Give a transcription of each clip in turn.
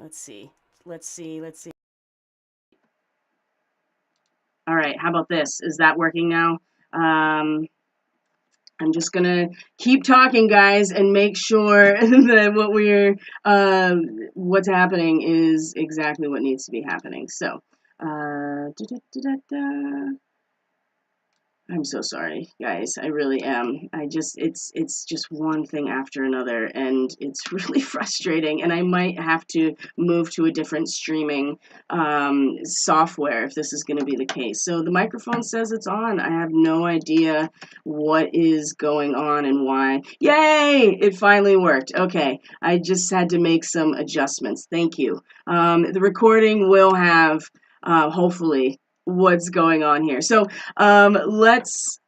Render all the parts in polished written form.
Let's see. Let's see. Let's see. All right, how about this? Is that working now? Um, I'm just gonna keep talking, guys, and make sure that what's happening is exactly what needs to be happening. So, da-da-da-da-da. I'm so sorry, guys. I really am. It's just one thing after another, and it's really frustrating. And I might have to move to a different streaming software if this is going to be the case. So the microphone says it's on. I have no idea what is going on and why. Yay! It finally worked. Okay, I just had to make some adjustments. Thank you. The recording will have hopefully what's going on here. So let's,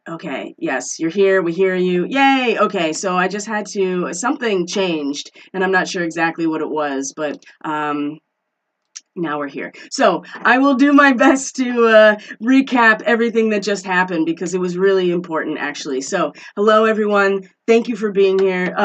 okay, yes, you're here, we hear you. Yay! Okay, so I just had to, something changed, and I'm not sure exactly what it was, but now we're here. So I will do my best to recap everything that just happened because it was really important, actually. So hello, everyone. Thank you for being here.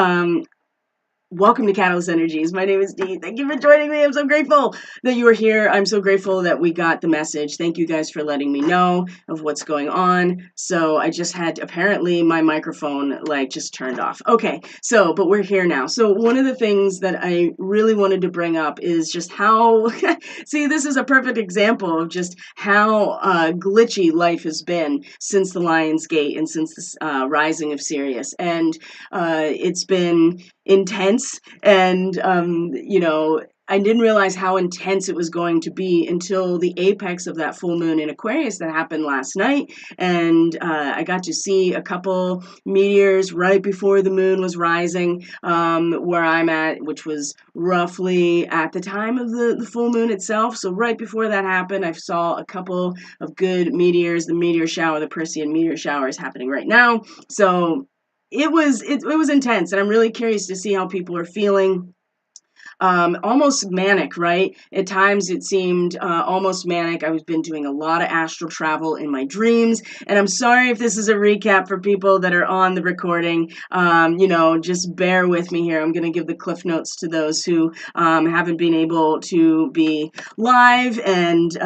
Welcome to Catalyst Energies. My name is Dee. Thank you for joining me. I'm so grateful that you are here. I'm so grateful that we got the message. Thank you guys for letting me know of what's going on. So I just had, apparently my microphone like just turned off. Okay, so, but we're here now. So one of the things that I really wanted to bring up is just how, see, this is a perfect example of just how glitchy life has been since the Lion's Gate and since the rising of Sirius. And it's been intense, and I didn't realize how intense it was going to be until the apex of that full moon in Aquarius that happened last night. And I got to see a couple meteors right before the moon was rising, where I'm at, which was roughly at the time of the full moon itself. So right before that happened, I saw a couple of good meteors. The meteor shower, the Perseid meteor shower, is happening right now. So it was intense, and I'm really curious to see how people are feeling. Almost manic, right? At times it seemed almost manic. I've been doing a lot of astral travel in my dreams, and I'm sorry if this is a recap for people that are on the recording. Just bear with me here. I'm going to give the cliff notes to those who haven't been able to be live and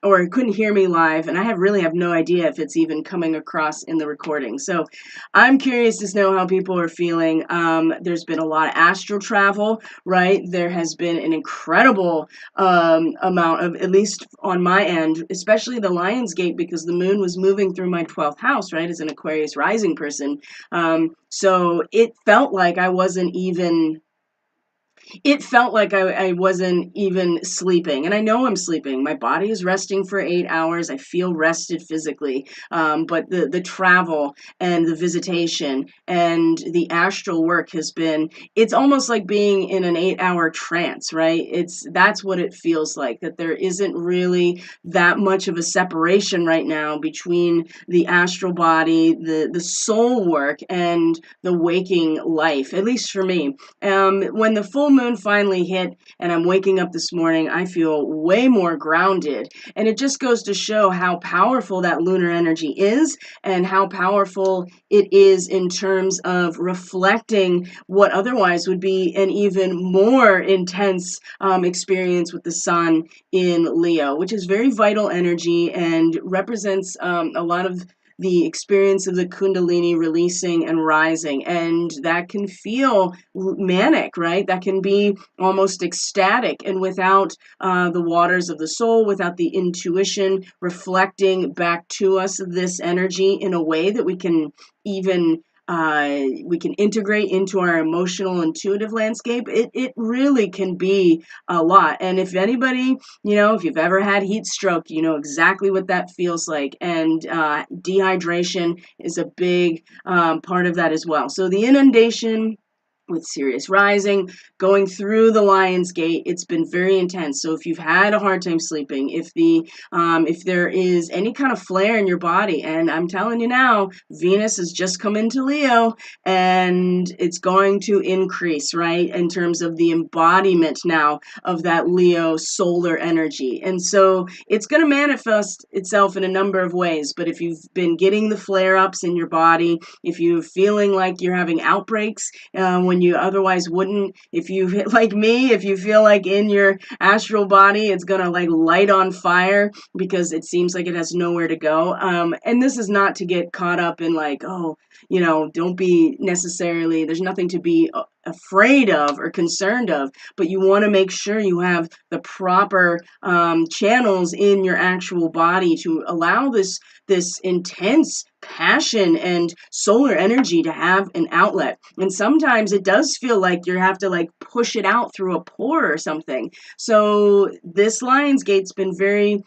or couldn't hear me live, and I really have no idea if it's even coming across in the recording. So I'm curious to know how people are feeling. There's been a lot of astral travel, right? There has been an incredible amount of, at least on my end, especially the Lion's Gate, because the moon was moving through my 12th house, right, as an Aquarius rising person. So it felt like I wasn't even sleeping. And I know I'm sleeping. My body is resting for 8 hours. I feel rested physically. But the travel and the visitation and the astral work has been, it's almost like being in an 8 hour trance, right? That's what it feels like, that there isn't really that much of a separation right now between the astral body, the soul work, and the waking life, at least for me. When the full moon finally hit and I'm waking up this morning, I feel way more grounded. And it just goes to show how powerful that lunar energy is and how powerful it is in terms of reflecting what otherwise would be an even more intense experience with the sun in Leo, which is very vital energy and represents a lot of the experience of the Kundalini releasing and rising. And that can feel manic, right? That can be almost ecstatic. And without the waters of the soul, without the intuition reflecting back to us this energy in a way that even we can integrate into our emotional intuitive landscape, it really can be a lot. And if anybody, if you've ever had heat stroke, you know exactly what that feels like. And dehydration is a big part of that as well. So the inundation with Sirius rising, going through the Lion's Gate, it's been very intense. So if you've had a hard time sleeping, if there is any kind of flare in your body, and I'm telling you now, Venus has just come into Leo, and it's going to increase, right, in terms of the embodiment now of that Leo solar energy. And so it's going to manifest itself in a number of ways. But if you've been getting the flare-ups in your body, if you're feeling like you're having outbreaks when when you otherwise wouldn't. If you, like me, if you feel like in your astral body it's gonna like light on fire because it seems like it has nowhere to go. And this is not to get caught up in like, oh, don't be necessarily, there's nothing to be afraid of or concerned of, but you want to make sure you have the proper channels in your actual body to allow this intense passion and solar energy to have an outlet. And sometimes it does feel like you have to like push it out through a pore or something. So this Lions Gate's been very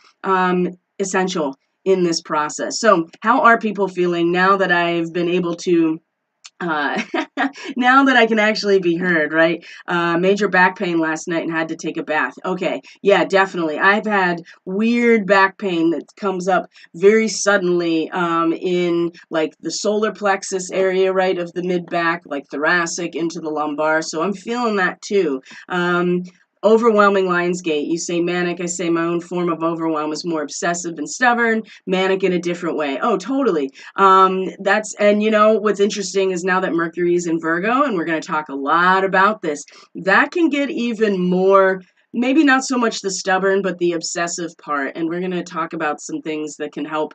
essential in this process. So how are people feeling now that I've been able to uh, now that I can actually be heard, right? Major back pain last night and had to take a bath. Okay, yeah, definitely. I've had weird back pain that comes up very suddenly in like the solar plexus area, right, of the mid back, like thoracic into the lumbar. So I'm feeling that too. Overwhelming Lionsgate. You say manic. I say my own form of overwhelm is more obsessive and stubborn. Manic in a different way. Oh, totally. And what's interesting is now that Mercury's in Virgo, and we're going to talk a lot about this, that can get even more, maybe not so much the stubborn, but the obsessive part. And we're going to talk about some things that can help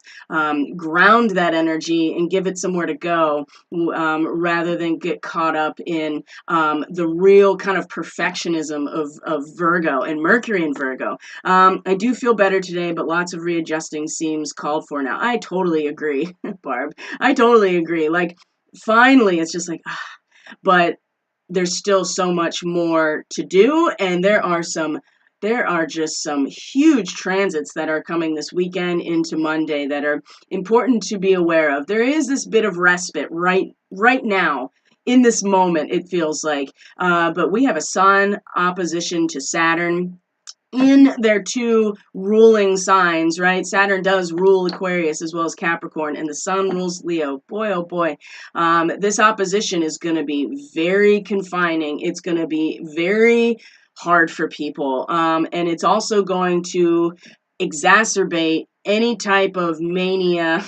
ground that energy and give it somewhere to go rather than get caught up in the real kind of perfectionism of Virgo and Mercury in Virgo. I do feel better today, but lots of readjusting seems called for now. I totally agree, Barb. I totally agree. Like, finally, it's just like, but there's still so much more to do, and there are just some huge transits that are coming this weekend into Monday that are important to be aware of. There is this bit of respite right now in this moment, it feels like, but we have a Sun opposition to Saturn in their two ruling signs, right? Saturn does rule Aquarius as well as Capricorn, and the Sun rules Leo. Boy, oh boy. This opposition is going to be very confining. It's going to be very hard for people. And it's also going to exacerbate any type of mania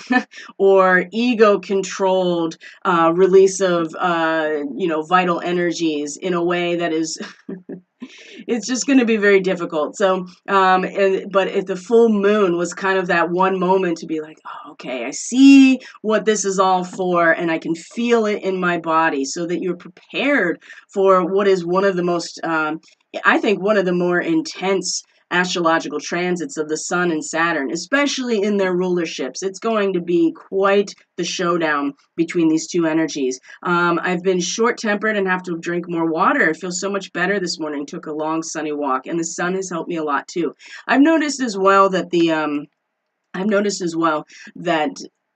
or ego-controlled release of, vital energies in a way that is it's just going to be very difficult. So, but if the full moon was kind of that one moment to be like, oh, okay, I see what this is all for, and I can feel it in my body, so that you're prepared for what is one of the most, I think, one of the more intense astrological transits of the Sun and Saturn, especially in their rulerships. It's going to be quite the showdown between these two energies. I've been short-tempered and have to drink more water. I feel so much better this morning. Took a long sunny walk, and the sun has helped me a lot too. I've noticed as well that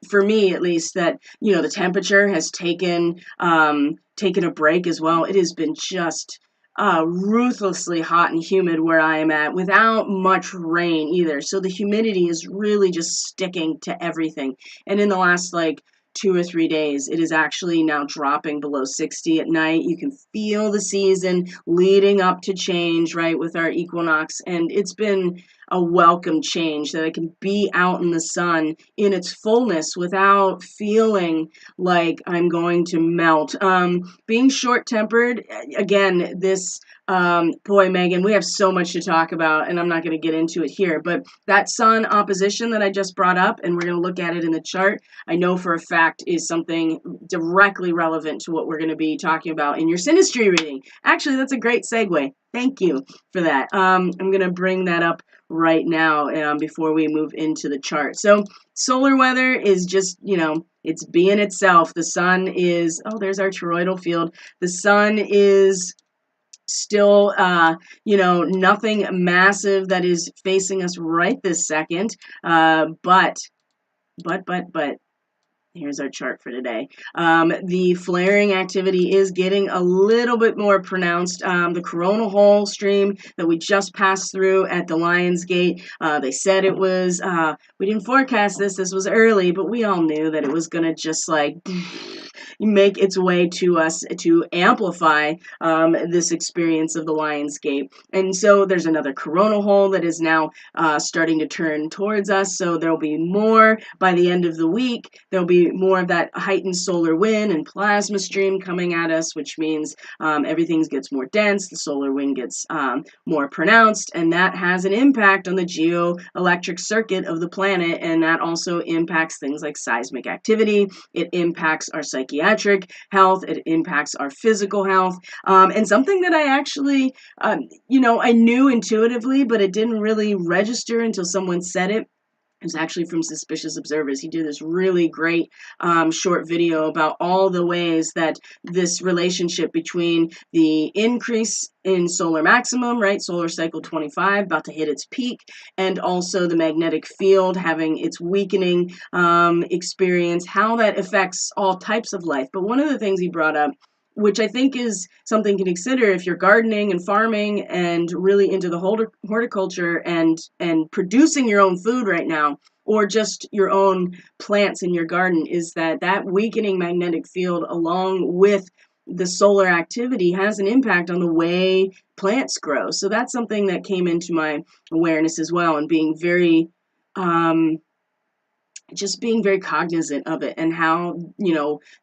for me at least, that the temperature has taken a break as well. It has been just ruthlessly hot and humid where I am at without much rain either. So the humidity is really just sticking to everything. And in the last 2 or 3 days, it is actually now dropping below 60 at night. You can feel the season leading up to change, right, with our equinox. And it's been a welcome change that I can be out in the sun in its fullness without feeling like I'm going to melt. Being short-tempered, again, boy, Megan, we have so much to talk about, and I'm not going to get into it here, but that Sun opposition that I just brought up, and we're going to look at it in the chart, I know for a fact is something directly relevant to what we're going to be talking about in your synastry reading. Actually, that's a great segue. Thank you for that. I'm going to bring that up right now before we move into the chart. So solar weather is just, it's being itself. The sun is, there's our toroidal field. The sun is still, nothing massive that is facing us right this second. But here's our chart for today. The flaring activity is getting a little bit more pronounced. The coronal hole stream that we just passed through at the Lions Gate, they said it was, we didn't forecast this was early, but we all knew that it was going to just make its way to us to amplify this experience of the Lionsgate. And so there's another coronal hole that is now starting to turn towards us. So there'll be more by the end of the week. There'll be more of that heightened solar wind and plasma stream coming at us, which means everything gets more dense. The solar wind gets more pronounced, and that has an impact on the geoelectric circuit of the planet, and that also impacts things like seismic activity. It impacts our psychiatric health. It impacts our physical health. And something that I actually, I knew intuitively, but it didn't really register until someone said it. It was actually from Suspicious Observers. He did this really great short video about all the ways that this relationship between the increase in solar maximum, right, solar cycle 25, about to hit its peak, and also the magnetic field having its weakening experience, how that affects all types of life. But one of the things he brought up, which I think is something to consider if you're gardening and farming and really into the horticulture and producing your own food right now, or just your own plants in your garden, is that weakening magnetic field along with the solar activity has an impact on the way plants grow. So that's something that came into my awareness as well, and being very just being very cognizant of it, and how,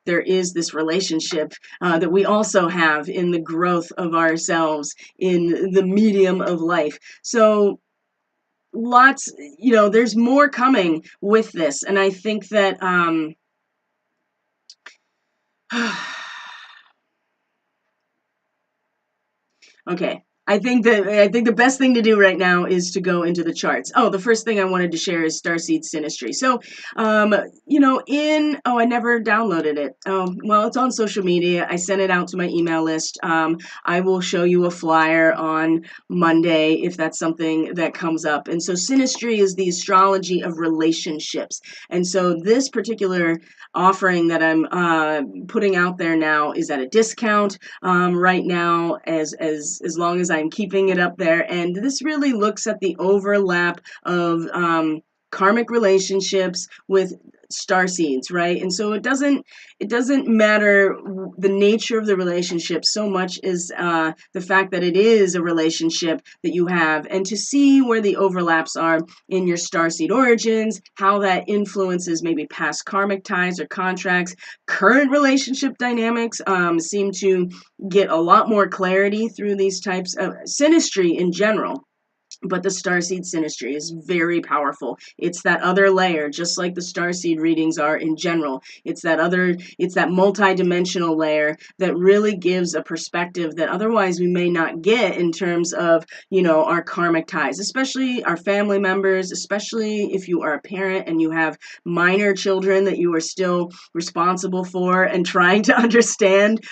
there is this relationship that we also have in the growth of ourselves in the medium of life. So lots, there's more coming with this. And I think that, okay. I think the best thing to do right now is to go into the charts. Oh, the first thing I wanted to share is Starseed Synastry. So, I never downloaded it. Oh, well, it's on social media. I sent it out to my email list. I will show you a flyer on Monday if that's something that comes up. And so Synastry is the astrology of relationships. And so this particular offering that I'm putting out there now is at a discount right now, as long as I'm keeping it up there. And this really looks at the overlap of karmic relationships with star seeds, right? And so it doesn't matter the nature of the relationship so much as the fact that it is a relationship that you have, and to see where the overlaps are in your star seed origins, how that influences maybe past karmic ties or contracts. Current relationship dynamics seem to get a lot more clarity through these types of synastry in general. But the Starseed Synastry is very powerful. It's that other layer, just like the Starseed readings are in general. It's that multi-dimensional layer that really gives a perspective that otherwise we may not get in terms of, our karmic ties, especially our family members, especially if you are a parent and you have minor children that you are still responsible for and trying to understand.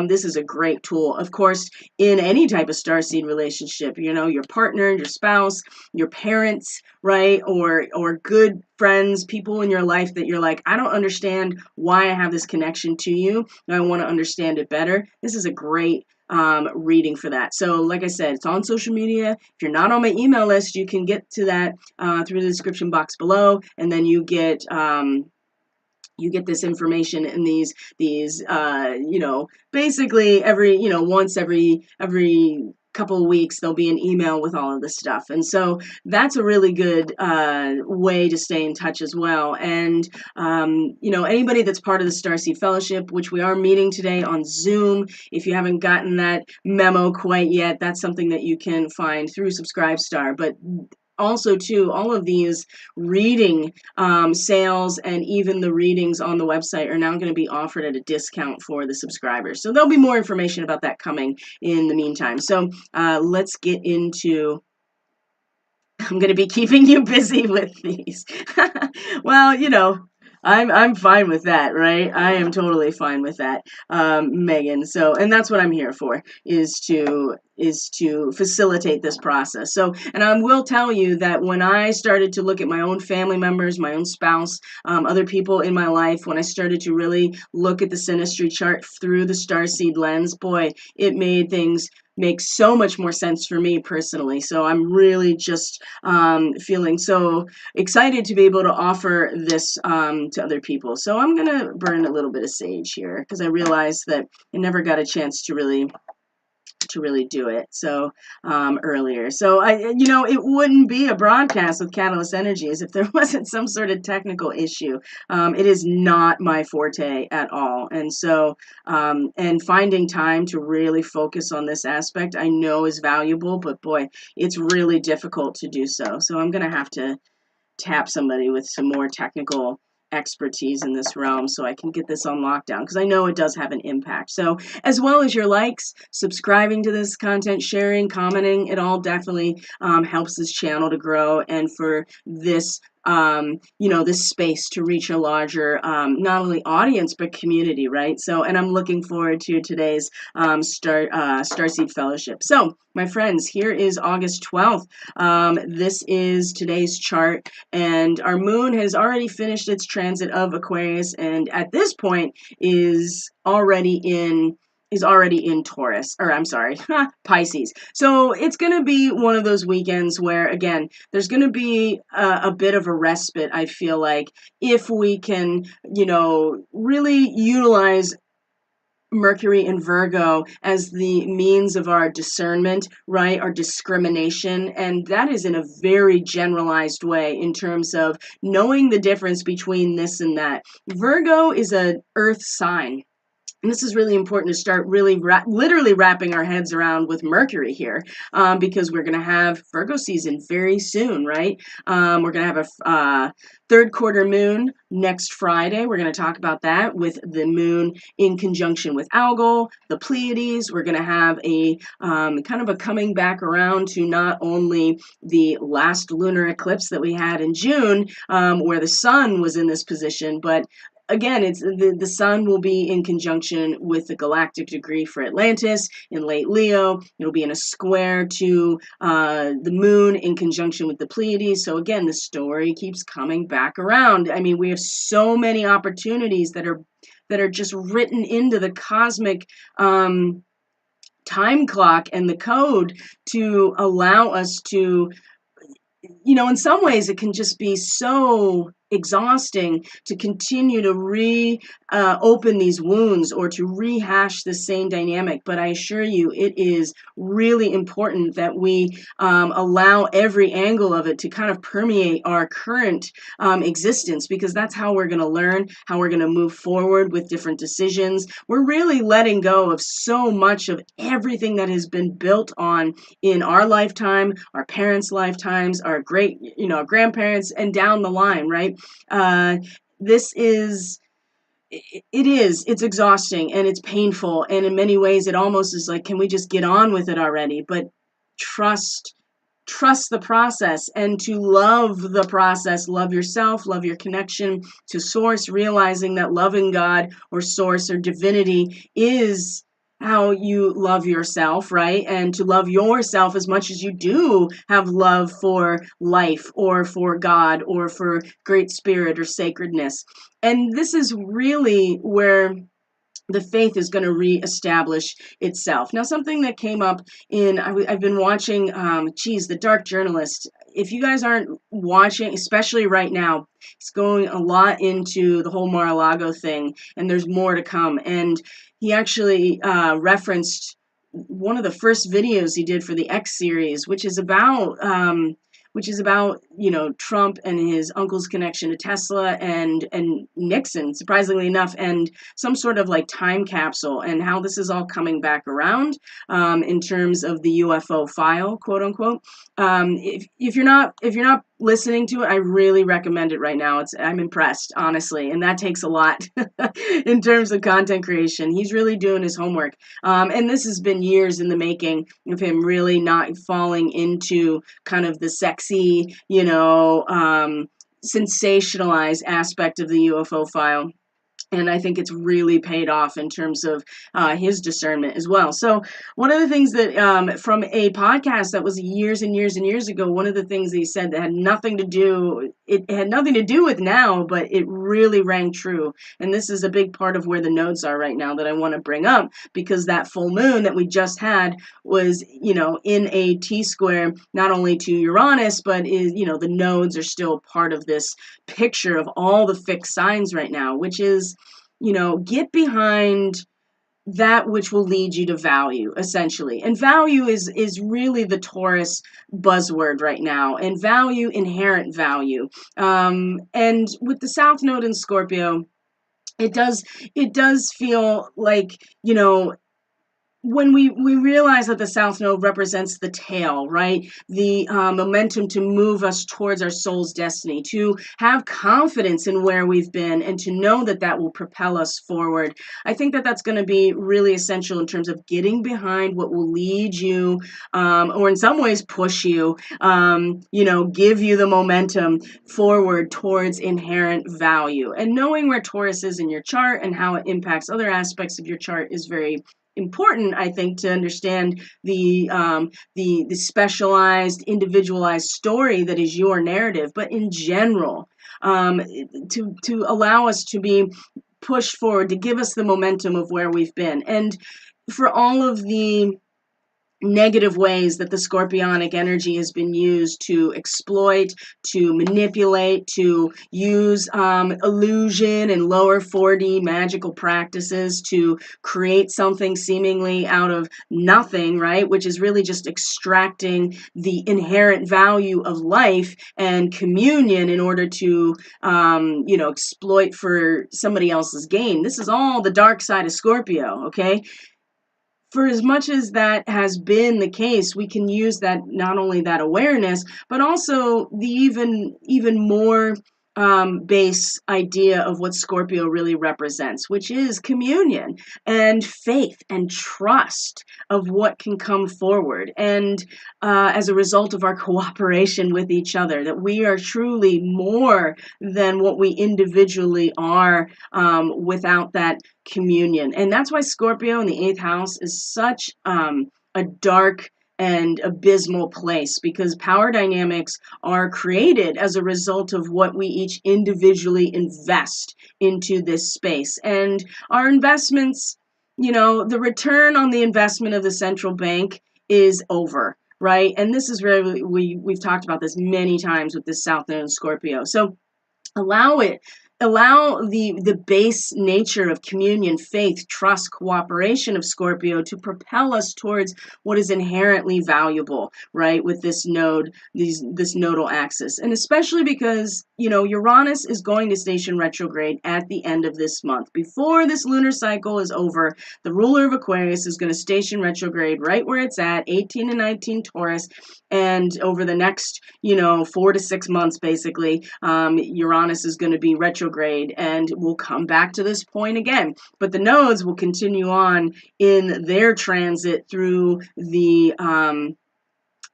This is a great tool. Of course, in any type of Starseed relationship, your partner, your spouse, your parents, right? Or good friends, people in your life that you're like, I don't understand why I have this connection to you, and I want to understand it better. This is a great reading for that. So like I said, it's on social media. If you're not on my email list, you can get to that through the description box below, and then you get this information in these basically every once every couple of weeks there'll be an email with all of this stuff. And so that's a really good way to stay in touch as well. And anybody that's part of the Starseed Fellowship, which we are meeting today on Zoom, if you haven't gotten that memo quite yet, that's something that you can find through Subscribestar. But also, too, all of these reading sales and even the readings on the website are now going to be offered at a discount for the subscribers. So there'll be more information about that coming in the meantime. So let's get into... I'm going to be keeping you busy with these. Well, I'm fine with that, right? I am totally fine with that, Megan. So, and that's what I'm here for, is to facilitate this process. So, and I will tell you that when I started to look at my own family members, my own spouse, other people in my life, when I started to really look at the synastry chart through the starseed lens, boy, it made things makes so much more sense for me personally. So I'm really just feeling so excited to be able to offer this to other people. So I'm going to burn a little bit of sage here because I realized that I never got a chance to really do it so earlier. So it wouldn't be a broadcast with Catalyst Energies if there wasn't some sort of technical issue. It is not my forte at all. And so and finding time to really focus on this aspect I know is valuable, but boy, it's really difficult to do so. So I'm going to have to tap somebody with some more technical expertise in this realm so I can get this on lockdown, because I know it does have an impact. So as well as your likes, subscribing to this content, sharing, commenting, it all definitely helps this channel to grow and for this this space to reach a larger, not only audience, but community, right? So, and I'm looking forward to today's Starseed Fellowship. So, my friends, here is August 12th. This is today's chart, and our moon has already finished its transit of Aquarius, and at this point is already in Taurus, or I'm sorry, Pisces. So it's going to be one of those weekends where, again, there's going to be a bit of a respite, I feel like, if we can, really utilize Mercury and Virgo as the means of our discernment, right? Our discrimination. And that is in a very generalized way in terms of knowing the difference between this and that. Virgo is an earth sign. And this is really important to start really literally wrapping our heads around with Mercury here, because we're going to have Virgo season very soon, right? We're going to have a third quarter moon next Friday. We're going to talk about that with the moon in conjunction with Algol, the Pleiades. We're going to have a kind of a coming back around to not only the last lunar eclipse that we had in June, where the sun was in this position, but again, it's the sun will be in conjunction with the galactic degree for Atlantis in late Leo. It'll be in a square to the moon in conjunction with the Pleiades. So again, the story keeps coming back around. I mean, we have so many opportunities that are just written into the cosmic time clock and the code to allow us to, in some ways it can just be so exhausting to continue to open these wounds or to rehash the same dynamic. But I assure you, it is really important that we allow every angle of it to kind of permeate our current existence, because that's how we're going to learn, how we're going to move forward with different decisions. We're really letting go of so much of everything that has been built on in our lifetime, our parents' lifetimes, our grandparents, and down the line, right? This is, it's exhausting and it's painful. And in many ways, it almost is like, can we just get on with it already? But trust the process, and to love the process, love yourself, love your connection to source, realizing that loving God or source or divinity is how you love yourself, right? And to love yourself as much as you do have love for life or for God or for great spirit or sacredness. And this is really where the faith is going to reestablish itself. Now, something that came up I've been watching, The Dark Journalist. If you guys aren't watching, especially right now, it's going a lot into the whole Mar-a-Lago thing, and there's more to come. And he actually referenced one of the first videos he did for the X series, which is about Trump and his uncle's connection to Tesla and Nixon, surprisingly enough, and some sort of like time capsule, and how this is all coming back around in terms of the UFO file, quote unquote. If you're not listening to it, I really recommend it right now. I'm impressed, honestly, and that takes a lot in terms of content creation. He's really doing his homework, and this has been years in the making of him really not falling into kind of the sexy, sensationalized aspect of the UFO file. And I think it's really paid off in terms of his discernment as well. So one of the things that from a podcast that was years and years and years ago, one of the things that he said that had nothing to do, it had nothing to do with now, but it really rang true. And this is a big part of where the nodes are right now that I want to bring up, because that full moon that we just had was, in a T-square, not only to Uranus, but is, the nodes are still part of this picture of all the fixed signs right now, which is, get behind that which will lead you to value, essentially. And value is really the Taurus buzzword right now, and value, inherent value. And with the South Node in Scorpio, it does feel like, when we realize that the South Node represents the tail, right? The momentum to move us towards our soul's destiny, to have confidence in where we've been, and to know that that will propel us forward. I think that that's going to be really essential in terms of getting behind what will lead you, or in some ways push you, give you the momentum forward towards inherent value. And knowing where Taurus is in your chart and how it impacts other aspects of your chart is very important, I think, to understand the specialized, individualized story that is your narrative. But in general, to allow us to be pushed forward, to give us the momentum of where we've been, and for all of the negative ways that the scorpionic energy has been used to exploit, to manipulate, to use illusion and lower 4D magical practices to create something seemingly out of nothing, right? Which is really just extracting the inherent value of life and communion in order to, exploit for somebody else's gain. This is all the dark side of Scorpio, okay? For as much as that has been the case, we can use that, not only that awareness, but also the even more base idea of what Scorpio really represents, which is communion and faith and trust of what can come forward. And as a result of our cooperation with each other, that we are truly more than what we individually are without that communion. And that's why Scorpio in the 8th house is such a dark and abysmal place, because power dynamics are created as a result of what we each individually invest into this space. And our investments, the return on the investment of the central bank is over, right? And this is really, we've talked about this many times with this South Node in Scorpio. So allow the base nature of communion, faith, trust, cooperation of Scorpio to propel us towards what is inherently valuable, right, with this node, this nodal axis. And especially because, Uranus is going to station retrograde at the end of this month. Before this lunar cycle is over, the ruler of Aquarius is going to station retrograde right where it's at, 18 and 19 Taurus. And over the next, 4 to 6 months, basically, Uranus is going to be retrograde, and we'll come back to this point again. But the nodes will continue on in their transit through the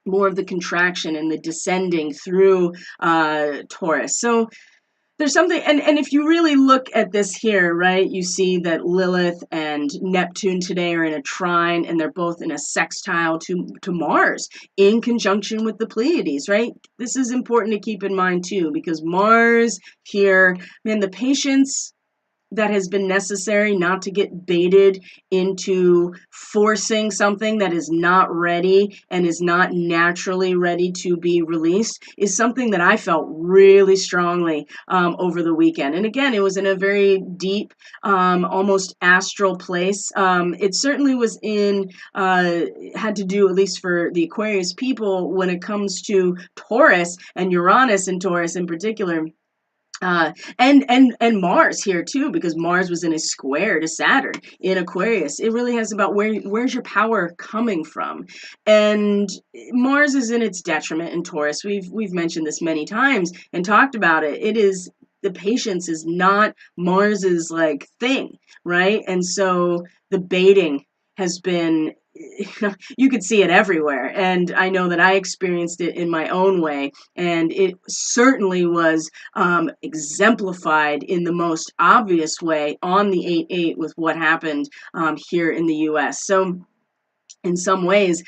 more of the contraction and the descending through Taurus. So there's something, and if you really look at this here, right, you see that Lilith and Neptune today are in a trine, and they're both in a sextile to Mars in conjunction with the Pleiades, right? This is important to keep in mind too, because Mars here, man, the patience that has been necessary not to get baited into forcing something that is not ready and is not naturally ready to be released is something that I felt really strongly over the weekend. And again, it was in a very deep, almost astral place. It certainly was had to do, at least for the Aquarius people, when it comes to Taurus and Uranus and Taurus in particular. And Mars here too, because Mars was in a square to Saturn in Aquarius. It really has about where's your power coming from, and Mars is in its detriment in Taurus. We've mentioned this many times and talked about it. It is, the patience is not Mars's thing, right? And so the baiting has been you could see it everywhere. And I know that I experienced it in my own way. And it certainly was exemplified in the most obvious way on the 8/8 with what happened here in the US. So in some ways,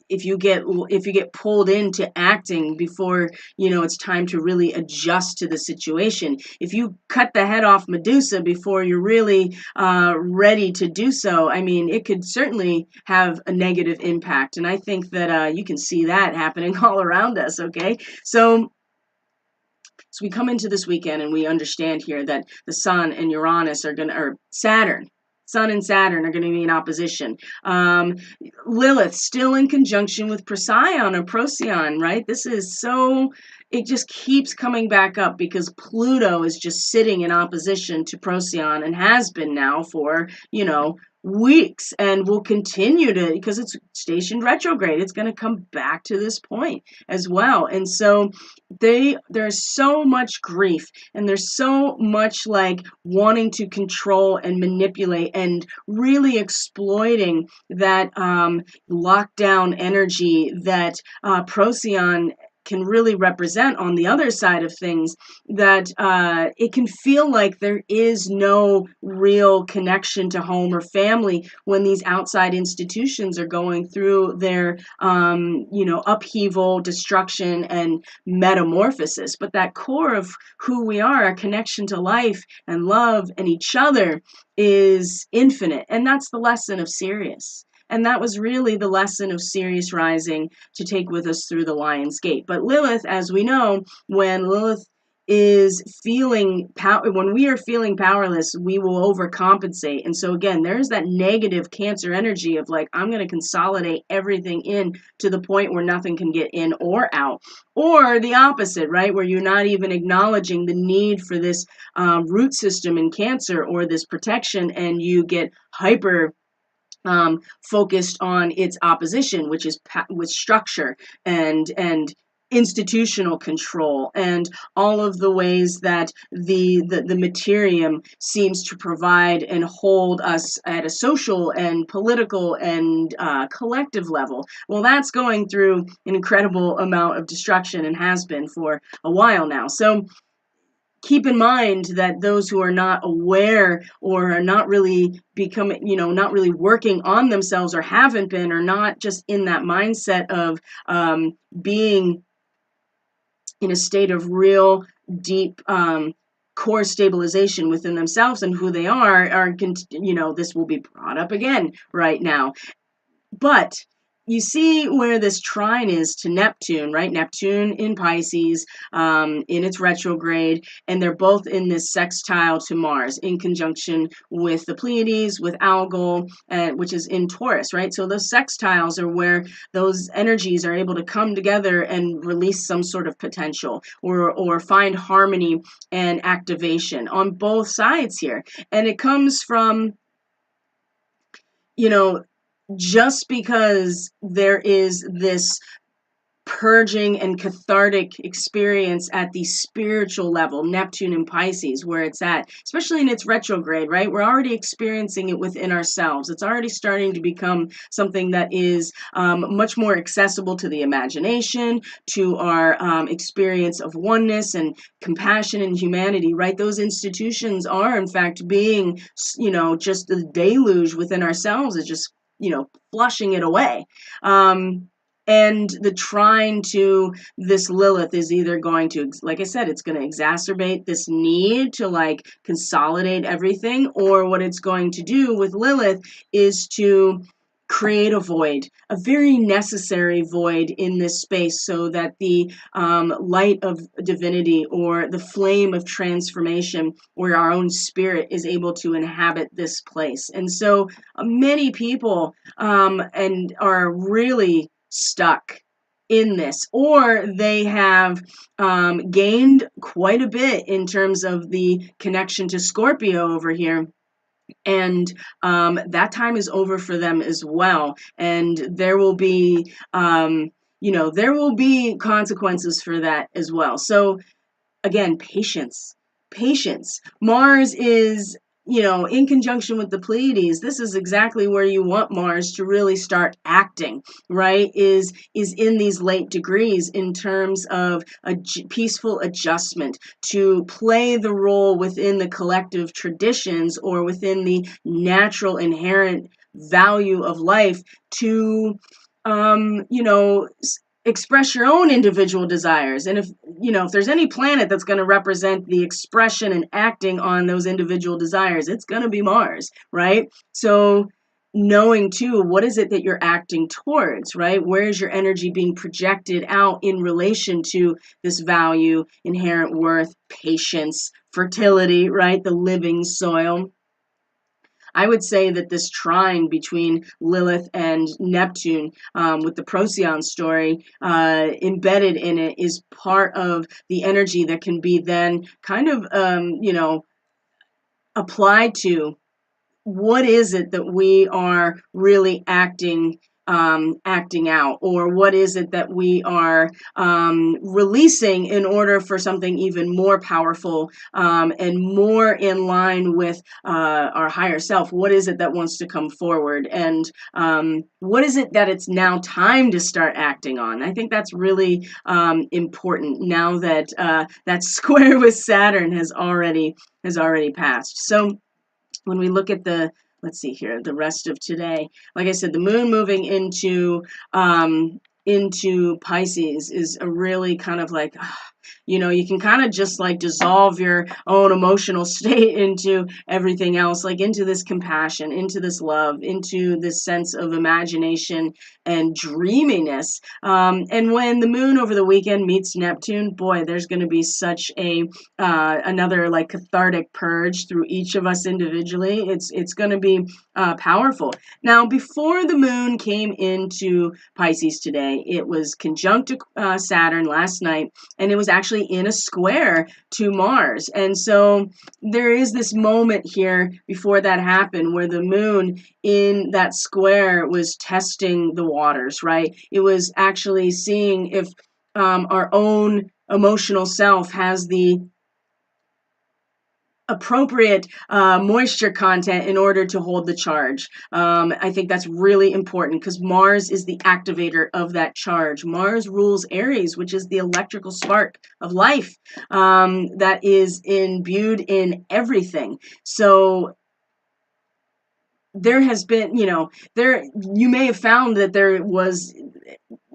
if you get pulled into acting before it's time to really adjust to the situation, if you cut the head off Medusa before you're really ready to do so, I mean, it could certainly have a negative impact. And I think that you can see that happening all around us. Okay, so we come into this weekend and we understand here that the Sun and Uranus are or Sun and Saturn are going to be in opposition. Lilith still in conjunction with Procyon or Procyon, right? This is it just keeps coming back up because Pluto is just sitting in opposition to Procyon and has been now for, weeks, and will continue to, because it's stationed retrograde. It's going to come back to this point as well. And so there's so much grief, and there's so much like wanting to control and manipulate and really exploiting that lockdown energy that Procyon can really represent on the other side of things, that it can feel like there is no real connection to home or family when these outside institutions are going through their upheaval, destruction, and metamorphosis. But that core of who we are, our connection to life and love and each other, is infinite. And that's the lesson of Sirius. And that was really the lesson of Sirius rising to take with us through the Lion's Gate. But Lilith, as we know, when Lilith is when we are feeling powerless, we will overcompensate. And so again, there's that negative Cancer energy of like, I'm going to consolidate everything in to the point where nothing can get in or out. Or the opposite, right? Where you're not even acknowledging the need for this root system in Cancer or this protection, and you get hyper focused on its opposition, which is with structure and institutional control and all of the ways that the materium seems to provide and hold us at a social and political and collective level. Well, that's going through an incredible amount of destruction and has been for a while now. So keep in mind that those who are not aware or are not really not really working on themselves, or haven't been, or not just in that mindset of being in a state of real deep core stabilization within themselves and who they are this will be brought up again right now. But you see where this trine is to Neptune, right? Neptune in Pisces, in its retrograde, and they're both in this sextile to Mars in conjunction with the Pleiades, with Algol, which is in Taurus, right? So those sextiles are where those energies are able to come together and release some sort of potential or find harmony and activation on both sides here. And it comes from, just because there is this purging and cathartic experience at the spiritual level, Neptune and Pisces, where it's at, especially in its retrograde, right? We're already experiencing it within ourselves. It's already starting to become something that is much more accessible to the imagination, to our experience of oneness and compassion and humanity, right? Those institutions are, in fact, being, just the deluge within ourselves is just, flushing it away. And the trine to this Lilith is either going to, like I said, it's going to exacerbate this need to like consolidate everything, or what it's going to do with Lilith is to create a void, a very necessary void in this space, so that the light of divinity or the flame of transformation or our own spirit is able to inhabit this place. And so many people and are really stuck in this, or they have gained quite a bit in terms of the connection to Scorpio over here. And that time is over for them as well. And there will be, there will be consequences for that as well. So again, patience. Mars is in conjunction with the Pleiades, this is exactly where you want Mars to really start acting, right? Is in these late degrees in terms of a peaceful adjustment to play the role within the collective traditions or within the natural inherent value of life to, express your own individual desires. And if there's any planet that's going to represent the expression and acting on those individual desires, it's going to be Mars, right? So knowing too, what is it that you're acting towards, right? Where is your energy being projected out in relation to this value, inherent worth, patience, fertility, right? The living soil. I would say that this trine between Lilith and Neptune, with the Procyon story embedded in it, is part of the energy that can be then kind of, applied to what is it that we are really acting out, or what is it that we are releasing in order for something even more powerful and more in line with our higher self? What is it that wants to come forward, and what is it that it's now time to start acting on? I think that's really important now that that square with Saturn has already passed. So when we look at let's see here, the rest of today, like I said, the moon moving into Pisces is a really kind of like, you can kind of just like dissolve your own emotional state into everything else, like into this compassion, into this love, into this sense of imagination and dreaminess. And when the moon over the weekend meets Neptune, boy, there's going to be such another like cathartic purge through each of us individually. It's going to be powerful. Now, before the moon came into Pisces today, it was conjunct Saturn last night, and it was actually in a square to Mars. And so there is this moment here before that happened where the moon in that square was testing the waters, right? It was actually seeing if our own emotional self has the appropriate moisture content in order to hold the charge. I think that's really important because Mars is the activator of that charge. Mars rules Aries, which is the electrical spark of life that is imbued in everything. So there has been, you may have found that there was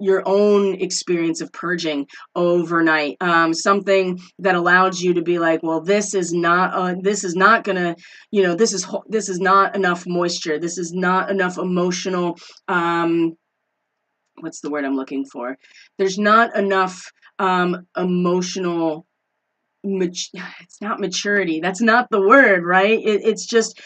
your own experience of purging overnight, something that allowed you to be like, well, this is not gonna, this is not enough moisture, this is not enough emotional, what's the word I'm looking for, there's not enough emotional, it's not maturity, that's not the word, right? It's just,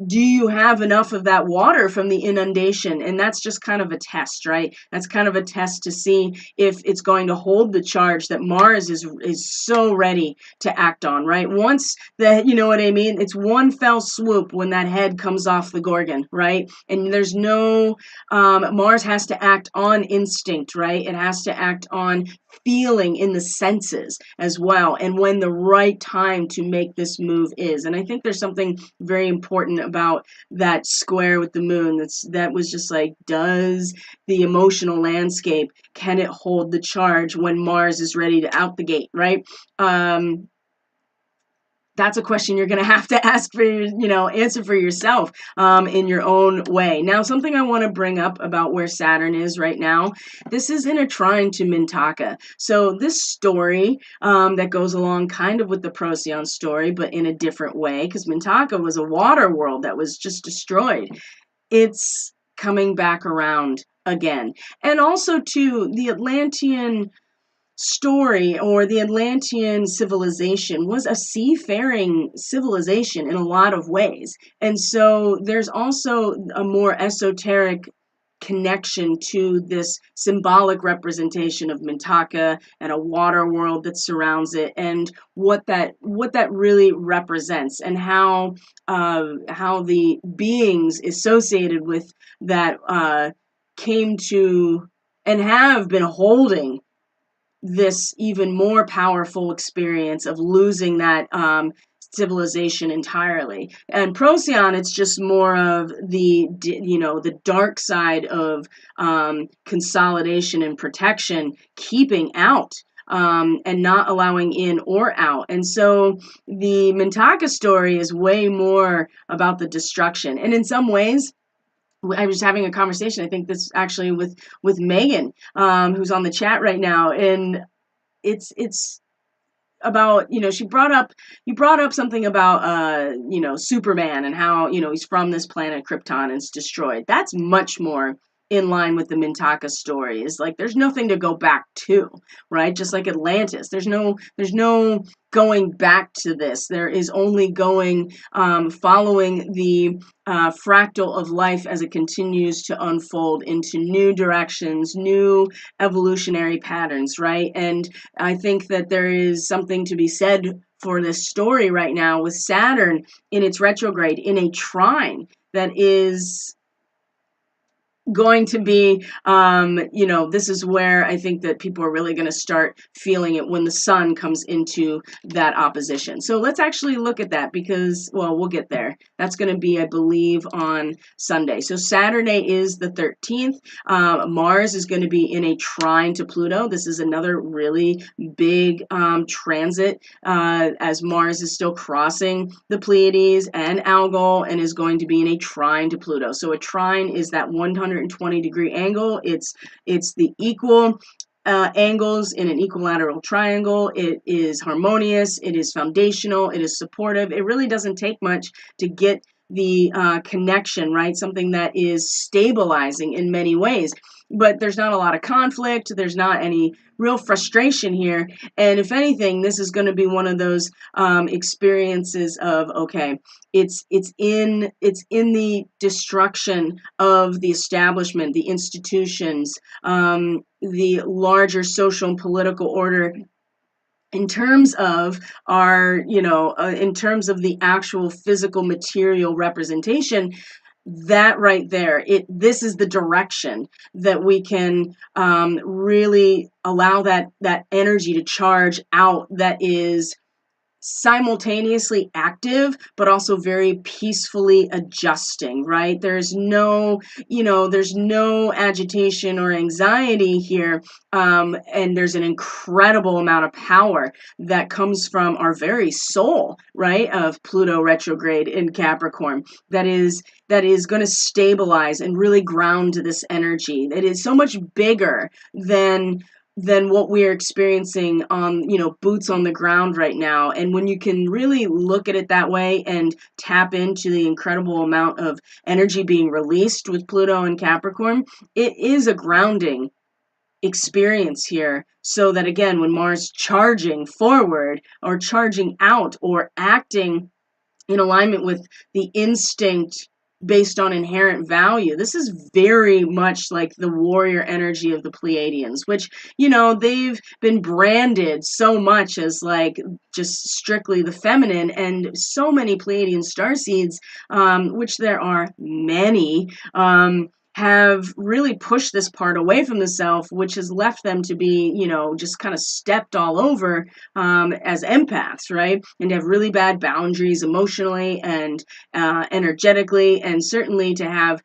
do you have enough of that water from the inundation? And that's just kind of a test, right? That's kind of a test to see if it's going to hold the charge that Mars is so ready to act on, right? Once that, you know what I mean? It's one fell swoop when that head comes off the Gorgon, right? And there's no, Mars has to act on instinct, right? It has to act on feeling in the senses as well, and when the right time to make this move is. And I think there's something very important about that square with the moon that was just like, does the emotional landscape, can it hold the charge when Mars is ready to out the gate, right? That's a question you're going to have to ask answer for yourself in your own way. Now, something I want to bring up about where Saturn is right now, this is in a trine to Mintaka. So this story that goes along kind of with the Procyon story, but in a different way, because Mintaka was a water world that was just destroyed. It's coming back around again. And also, too, the Atlantean story, or the Atlantean civilization, was a seafaring civilization in a lot of ways. And so there's also a more esoteric connection to this symbolic representation of Mintaka and a water world that surrounds it, and what that really represents, and how the beings associated with that came to and have been holding this even more powerful experience of losing that civilization entirely. And Procyon, it's just more of the dark side of consolidation and protection, keeping out and not allowing in or out. And so the Mintaka story is way more about the destruction. And in some ways, I was having a conversation, I think this actually with Megan, who's on the chat right now, and it's about, you brought up something about Superman and how, he's from this planet Krypton and it's destroyed. That's much more in line with the Mintaka story. Is like there's nothing to go back to, right? Just like Atlantis. There's no going back to this. There is only going following the fractal of life as it continues to unfold into new directions, new evolutionary patterns, right? And I think that there is something to be said for this story right now with Saturn in its retrograde in a trine that is going to be, this is where I think that people are really going to start feeling it when the sun comes into that opposition. So let's actually look at that because, well, we'll get there. That's going to be, I believe, on Sunday. So Saturday is the 13th. Mars is going to be in a trine to Pluto. This is another really big transit as Mars is still crossing the Pleiades and Algol and is going to be in a trine to Pluto. So a trine is that 120-degree angle. It's the equal angles in an equilateral triangle. It is harmonious. It is foundational. It is supportive. It really doesn't take much to get the connection, right? Something that is stabilizing in many ways. But there's not a lot of conflict. There's not any real frustration here. And if anything, this is going to be one of those experiences of, okay, it's in the destruction of the establishment, the institutions, the larger social and political order in terms of in terms of the actual physical material representation. That right there, this is the direction that we can really allow that energy to charge out, that is simultaneously active but also very peacefully adjusting, right? There's no agitation or anxiety here, and there's an incredible amount of power that comes from our very soul, right, of Pluto retrograde in Capricorn, that is going to stabilize and really ground this energy. It is so much bigger than what we're experiencing on, boots on the ground right now. And when you can really look at it that way and tap into the incredible amount of energy being released with Pluto and Capricorn, it is a grounding experience here. So that again, when Mars charging forward or charging out or acting in alignment with the instinct based on inherent value, this is very much like the warrior energy of the Pleiadians, which, they've been branded so much as like just strictly the feminine, and so many Pleiadian starseeds, which there are many, have really pushed this part away from the self, which has left them to be, just kind of stepped all over as empaths, right? And have really bad boundaries emotionally and energetically, and certainly to have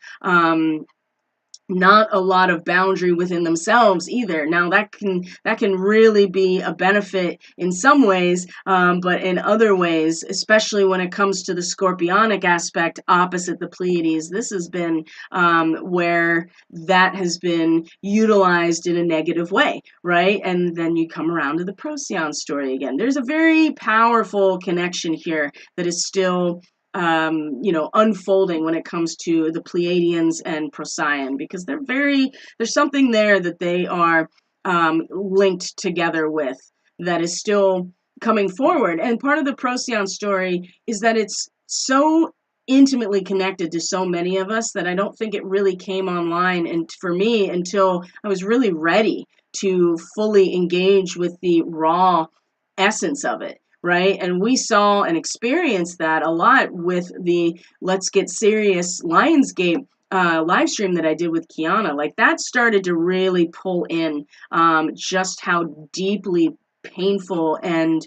not a lot of boundary within themselves either. Now that can really be a benefit in some ways, but in other ways, especially when it comes to the scorpionic aspect opposite the Pleiades, this has been where that has been utilized in a negative way, right? And then you come around to the Procyon story again. There's a very powerful connection here that is still unfolding when it comes to the Pleiadians and Procyon, because there's something there that they are linked together with that is still coming forward. And part of the Procyon story is that it's so intimately connected to so many of us that I don't think it really came online, and for me, until I was really ready to fully engage with the raw essence of it. Right. And we saw and experienced that a lot with the Let's Get Serious Lionsgate live stream that I did with Kiana. Like that started to really pull in just how deeply painful and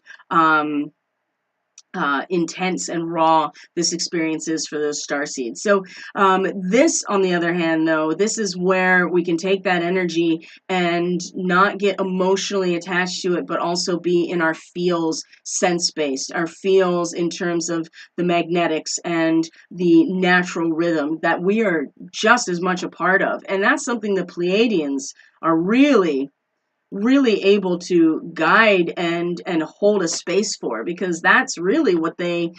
intense and raw this experience is for those starseeds. So this, on the other hand, though, this is where we can take that energy and not get emotionally attached to it, but also be in our feels sense-based, our feels in terms of the magnetics and the natural rhythm that we are just as much a part of. And that's something the Pleiadians are really able to guide and hold a space for, because that's really what they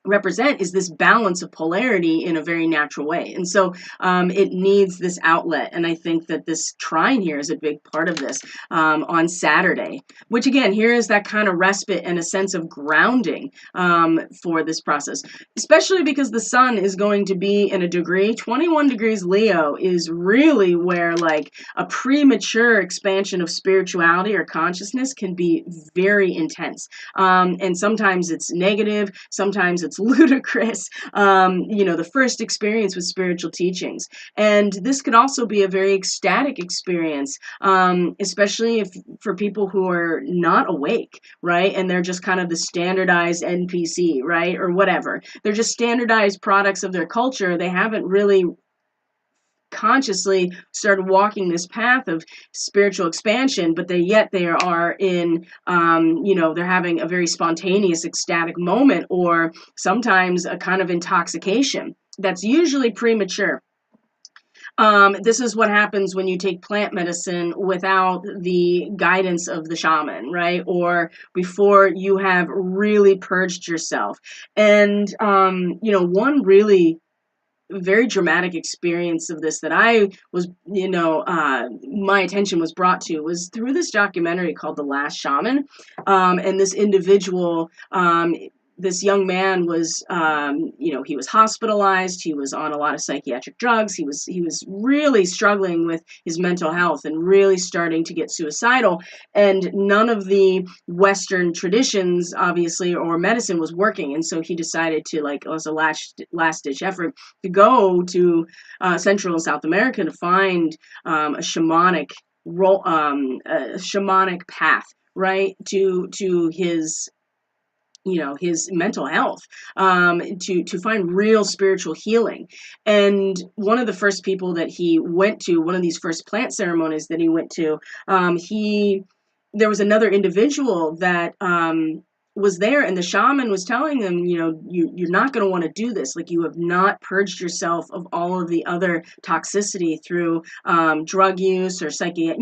represent, is this balance of polarity in a very natural way. And so it needs this outlet, and I think that this trine here is a big part of this on Saturday, which again, here is that kind of respite and a sense of grounding for this process, especially because the sun is going to be in a degree. 21 degrees Leo is really where like a premature expansion of spirituality or consciousness can be very intense, and sometimes it's negative, sometimes it's ludicrous, the first experience with spiritual teachings. And this could also be a very ecstatic experience, especially if for people who are not awake, right? And they're just kind of the standardized NPC, right? Or whatever. They're just standardized products of their culture. They haven't really consciously started walking this path of spiritual expansion, but they are in they're having a very spontaneous ecstatic moment, or sometimes a kind of intoxication that's usually premature. This is what happens when you take plant medicine without the guidance of the shaman, right? Or before you have really purged yourself. And one really very dramatic experience of this that I was, my attention was brought to was through this documentary called The Last Shaman. And this individual, this young man was, he was hospitalized. He was on a lot of psychiatric drugs. He was really struggling with his mental health and really starting to get suicidal. And none of the Western traditions, obviously, or medicine was working. And so he decided to, like, as a last ditch effort, to go to Central and South America to find a shamanic path, right, to his his mental health, to find real spiritual healing. And one of the first people that he went to, one of these first plant ceremonies that he went to, there was another individual that was there, and the shaman was telling them, you're not going to want to do this. Like, you have not purged yourself of all of the other toxicity through drug use or psychiatric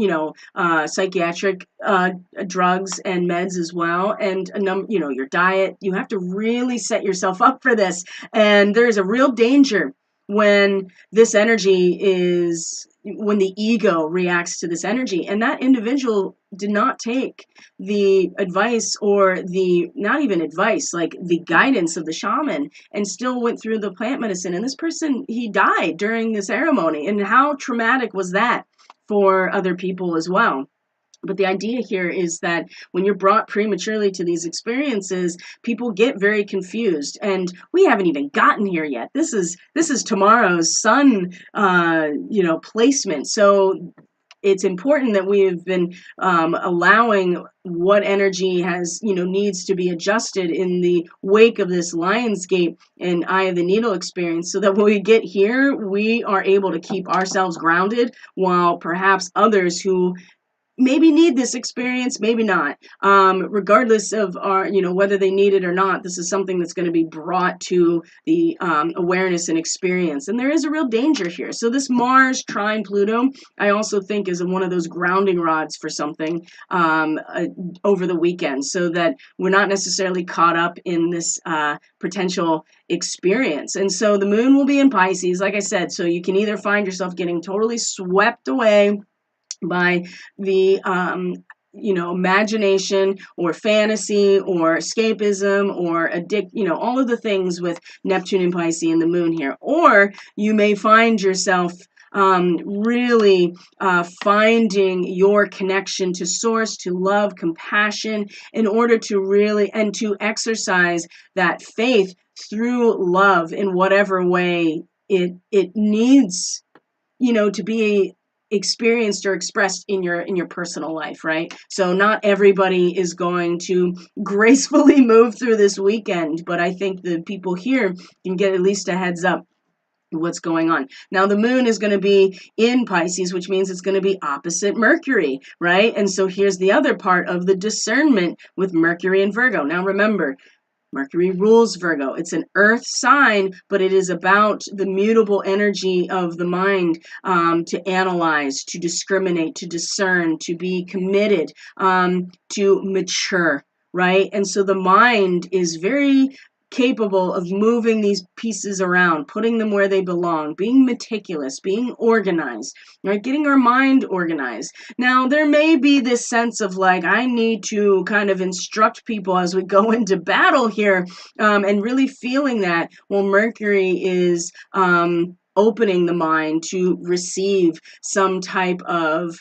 drugs and meds as well, and your diet. You have to really set yourself up for this, and there's a real danger when when the ego reacts to this energy. And that individual did not take the advice, or not even advice, like the guidance of the shaman, and still went through the plant medicine. And this person, he died during the ceremony. And how traumatic was that for other people as well? But the idea here is that when you're brought prematurely to these experiences, people get very confused, and we haven't even gotten here yet. This is tomorrow's sun, placement. So it's important that we've been allowing what energy needs to be adjusted in the wake of this Lionsgate and Eye of the Needle experience, so that when we get here, we are able to keep ourselves grounded, while perhaps others who maybe need this experience, maybe not. Regardless of whether they need it or not, this is something that's going to be brought to the awareness and experience. And there is a real danger here. So this Mars trine Pluto, I also think, is one of those grounding rods for something over the weekend, so that we're not necessarily caught up in this potential experience. And so the moon will be in Pisces, like I said, so you can either find yourself getting totally swept away by the imagination or fantasy or escapism or all of the things with Neptune and Pisces and the moon here. Or you may find yourself really finding your connection to source, to love, compassion, in order to really, and to exercise that faith through love in whatever way it needs, to be experienced or expressed in your personal life, right? So not everybody is going to gracefully move through this weekend, but I think the people here can get at least a heads up what's going on. Now the moon is going to be in Pisces, which means it's going to be opposite Mercury, right? And so here's the other part of the discernment with Mercury and Virgo. Now remember, Mercury rules Virgo. It's an earth sign, but it is about the mutable energy of the mind, to analyze, to discriminate, to discern, to be committed, to mature, right? And so the mind is very capable of moving these pieces around, putting them where they belong, being meticulous, being organized, right? Getting our mind organized. Now, there may be this sense of like, I need to kind of instruct people as we go into battle here, and really feeling that, well, Mercury is opening the mind to receive some type of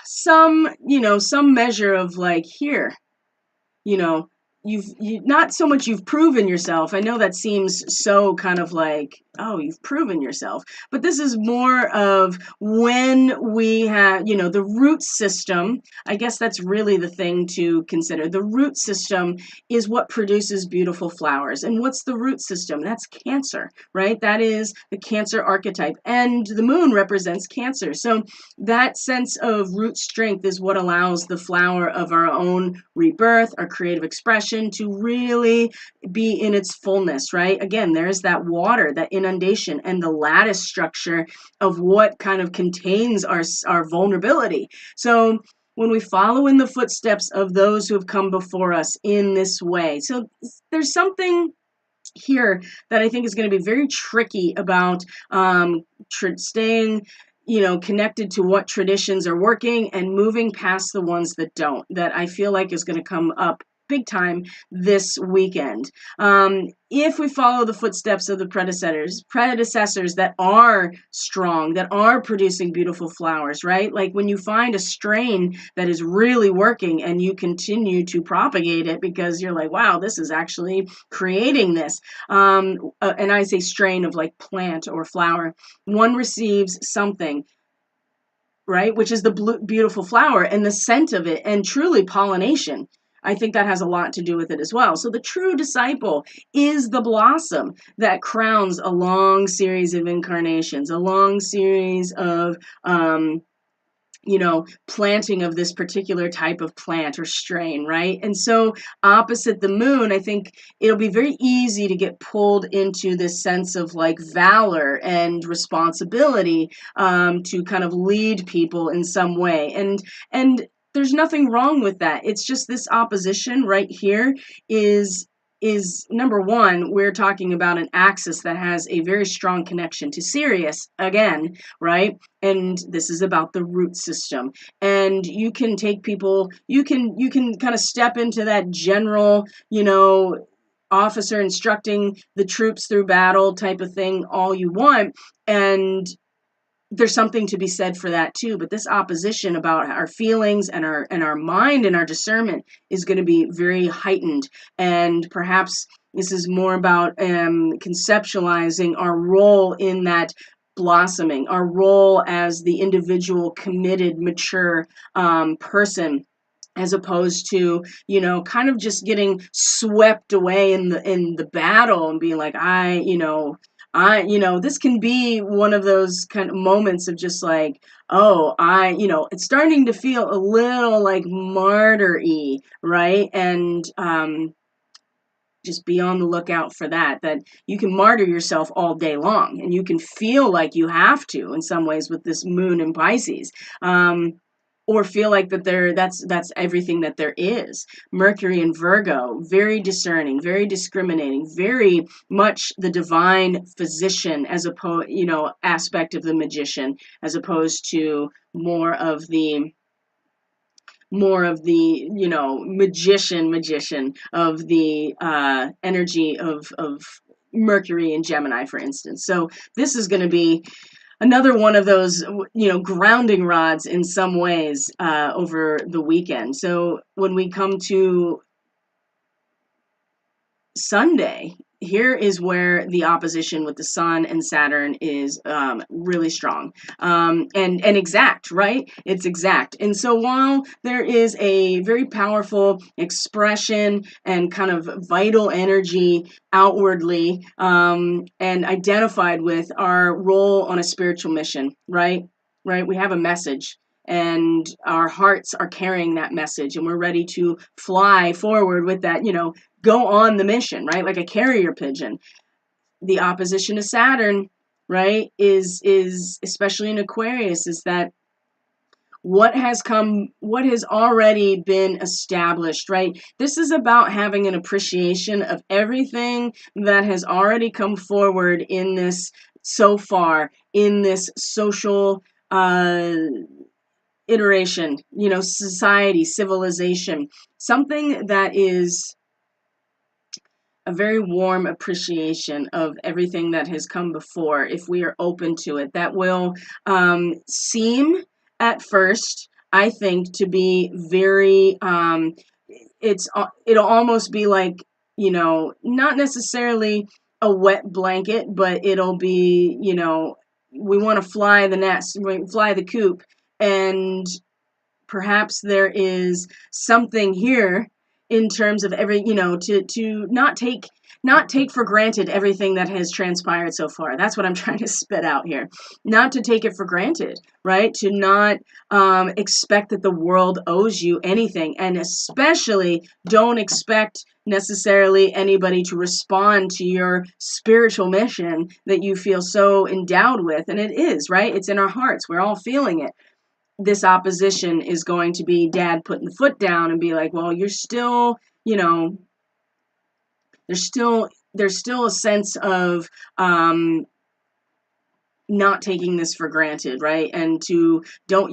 some measure of like, here, you know, not so much you've proven yourself. I know that seems so kind of like, oh, you've proven yourself, but this is more of when we have, the root system. I guess that's really the thing to consider. The root system is what produces beautiful flowers. And what's the root system? That's Cancer, right? That is the Cancer archetype, and the moon represents Cancer. So that sense of root strength is what allows the flower of our own rebirth, our creative expression, to really be in its fullness, right? Again, there's that water, that inundation, and the lattice structure of what kind of contains our vulnerability. So when we follow in the footsteps of those who have come before us in this way, so there's something here that I think is going to be very tricky about staying connected to what traditions are working and moving past the ones that don't, that I feel like is going to come up big time this weekend. If we follow the footsteps of the predecessors that are strong, that are producing beautiful flowers, right? Like when you find a strain that is really working and you continue to propagate it because you're like, wow, this is actually creating this. And I say strain of like plant or flower. One receives something, right, which is the beautiful flower and the scent of it, and truly pollination. I think that has a lot to do with it as well. So the true disciple is the blossom that crowns a long series of incarnations, a long series of planting of this particular type of plant or strain, right? And so opposite the moon, I think it'll be very easy to get pulled into this sense of like valor and responsibility, to kind of lead people in some way. And there's nothing wrong with that. It's just this opposition right here is number one, we're talking about an axis that has a very strong connection to Sirius again, right? And this is about the root system. And you can take people, you can kind of step into that general, officer instructing the troops through battle type of thing all you want. And there's something to be said for that too, but this opposition about our feelings and our mind and our discernment is going to be very heightened, and perhaps this is more about conceptualizing our role in that blossoming, our role as the individual, committed, mature person, as opposed to kind of just getting swept away in the battle and being like, this can be one of those kind of moments of just like, oh, it's starting to feel a little like martyr-y, right? And just be on the lookout for that you can martyr yourself all day long, and you can feel like you have to in some ways with this moon in Pisces. Or feel like that's everything that there is. Mercury in Virgo, very discerning, very discriminating, very much the divine physician as opposed, aspect of the magician, as opposed to more of the magician of the energy of Mercury and Gemini, for instance. So this is going to be another one of those, grounding rods in some ways over the weekend. So when we come to Sunday, here is where the opposition with the Sun and Saturn is really strong, and exact, right? It's exact. And so while there is a very powerful expression and kind of vital energy outwardly, and identified with our role on a spiritual mission, right? Right? We have a message. And our hearts are carrying that message, and we're ready to fly forward with that, go on the mission, right? Like a carrier pigeon. The opposition to Saturn, right, is especially in Aquarius, is that what has already been established, right? This is about having an appreciation of everything that has already come forward in this so far, in this social iteration, society, civilization, something that is a very warm appreciation of everything that has come before, if we are open to it. That will seem at first, I think, to be very, it'll almost be like, not necessarily a wet blanket, but it'll be, we want to fly the nest, fly the coop, and perhaps there is something here in terms of to not take for granted everything that has transpired so far. That's what I'm trying to spit out here. Not to take it for granted, right? To not expect that the world owes you anything, and especially don't expect necessarily anybody to respond to your spiritual mission that you feel so endowed with. And it is, right? It's in our hearts. We're all feeling it. This opposition is going to be dad putting the foot down and be like, well, you're still, there's still a sense of not taking this for granted, right? And you don't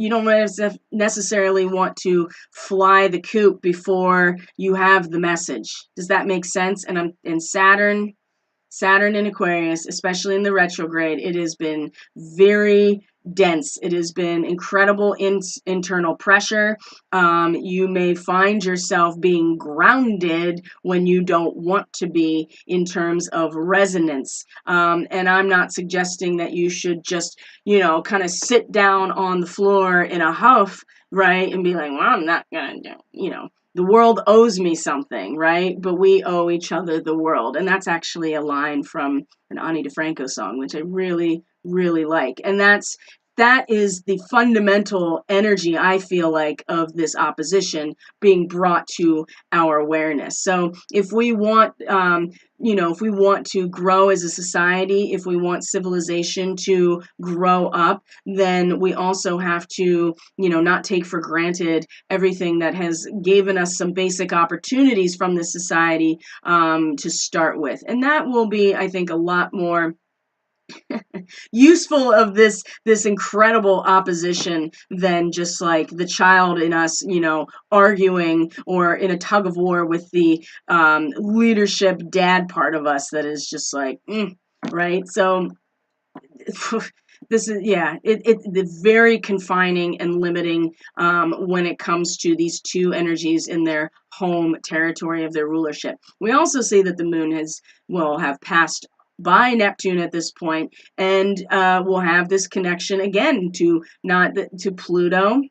necessarily want to fly the coop before you have the message. Does that make sense? And Saturn in Aquarius, especially in the retrograde, it has been very dense. It has been incredible internal pressure. You may find yourself being grounded when you don't want to be, in terms of resonance. And I'm not suggesting that you should just, kind of sit down on the floor in a huff, right? And be like, well, I'm not going to do, the world owes me something, right? But we owe each other the world. And that's actually a line from an Ani DeFranco song, which I really, really like. And that is the fundamental energy, I feel like, of this opposition being brought to our awareness. So if we want, if we want to grow as a society, if we want civilization to grow up, then we also have to, not take for granted everything that has given us some basic opportunities from this society to start with. And that will be, I think, a lot more useful of this incredible opposition than just like the child in us, arguing or in a tug of war with the leadership dad part of us that is just like, right? So this is, it's very confining and limiting when it comes to these two energies in their home territory of their rulership. We also see that the moon will have passed by Neptune at this point, and we'll have this connection again to Pluto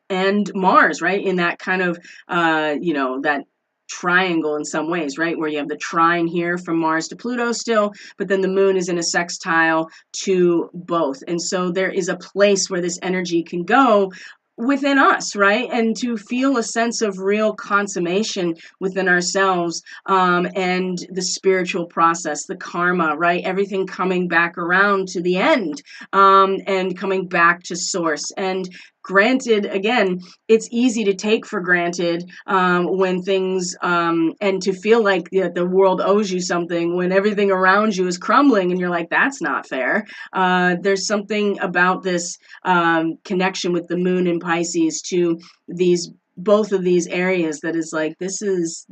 and Mars, right? In that kind of that triangle in some ways, right? Where you have the trine here from Mars to Pluto still, but then the moon is in a sextile to both. And so there is a place where this energy can go within us, right? And to feel a sense of real consummation within ourselves, and the spiritual process, the karma, right? Everything coming back around to the end, and coming back to source. And granted, again, it's easy to take for granted when things, and to feel like the world owes you something when everything around you is crumbling and you're like, that's not fair. There's something about this connection with the moon in Pisces to both of these areas that is like, this is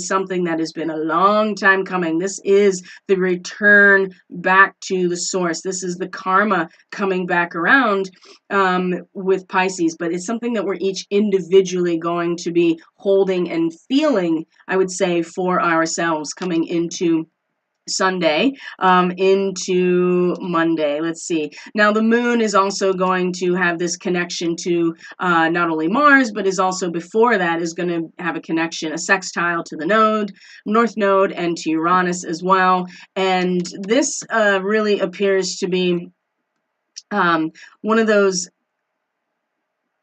something that has been a long time coming. This is the return back to the source. This is the karma coming back around with Pisces, but it's something that we're each individually going to be holding and feeling, I would say, for ourselves coming into Sunday into Monday. Let's see. Now the moon is also going to have this connection to not only Mars, but is also before that is going to have a connection, a sextile to the North Node, and to Uranus as well. And this really appears to be one of those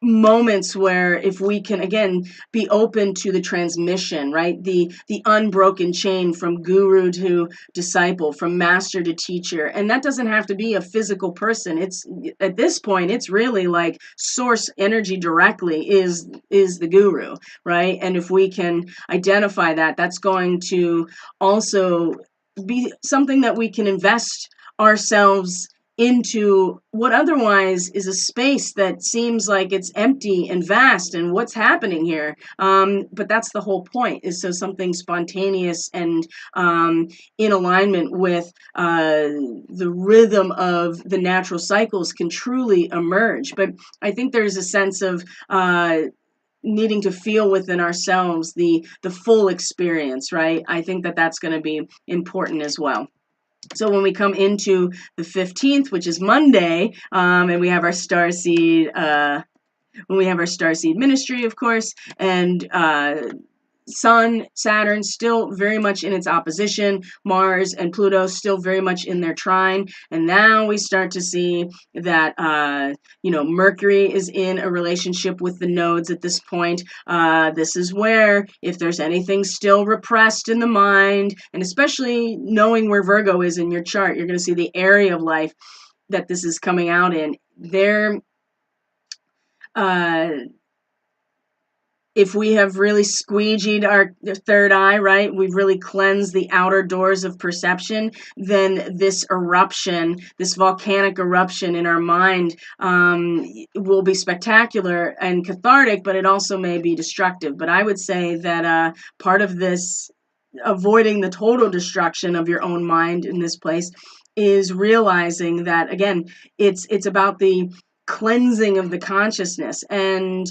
moments where if we can again be open to the transmission, right, the unbroken chain from guru to disciple, from master to teacher. And that doesn't have to be a physical person. It's at this point it's really like source energy directly is the guru, right? And if we can identify that, that's going to also be something that we can invest ourselves into what otherwise is a space that seems like it's empty and vast and what's happening here. But that's the whole point, is so something spontaneous and in alignment with the rhythm of the natural cycles can truly emerge. But I think there's a sense of needing to feel within ourselves the full experience, right? I think that that's going to be important as well. So when we come into the 15th, which is Monday, and we have our Starseed, when we have our Starseed ministry, of course, and Sun, Saturn still very much in its opposition, Mars and Pluto still very much in their trine, and now we start to see that Mercury is in a relationship with the nodes at this point. This is where, if there's anything still repressed in the mind, and especially knowing where Virgo is in your chart, you're going to see the area of life that this is coming out in. There, if we have really squeegeed our third eye, right, we've really cleansed the outer doors of perception, then this eruption, this volcanic eruption in our mind will be spectacular and cathartic, but it also may be destructive. But I would say that part of this, avoiding the total destruction of your own mind in this place, is realizing that, again, it's about the cleansing of the consciousness. And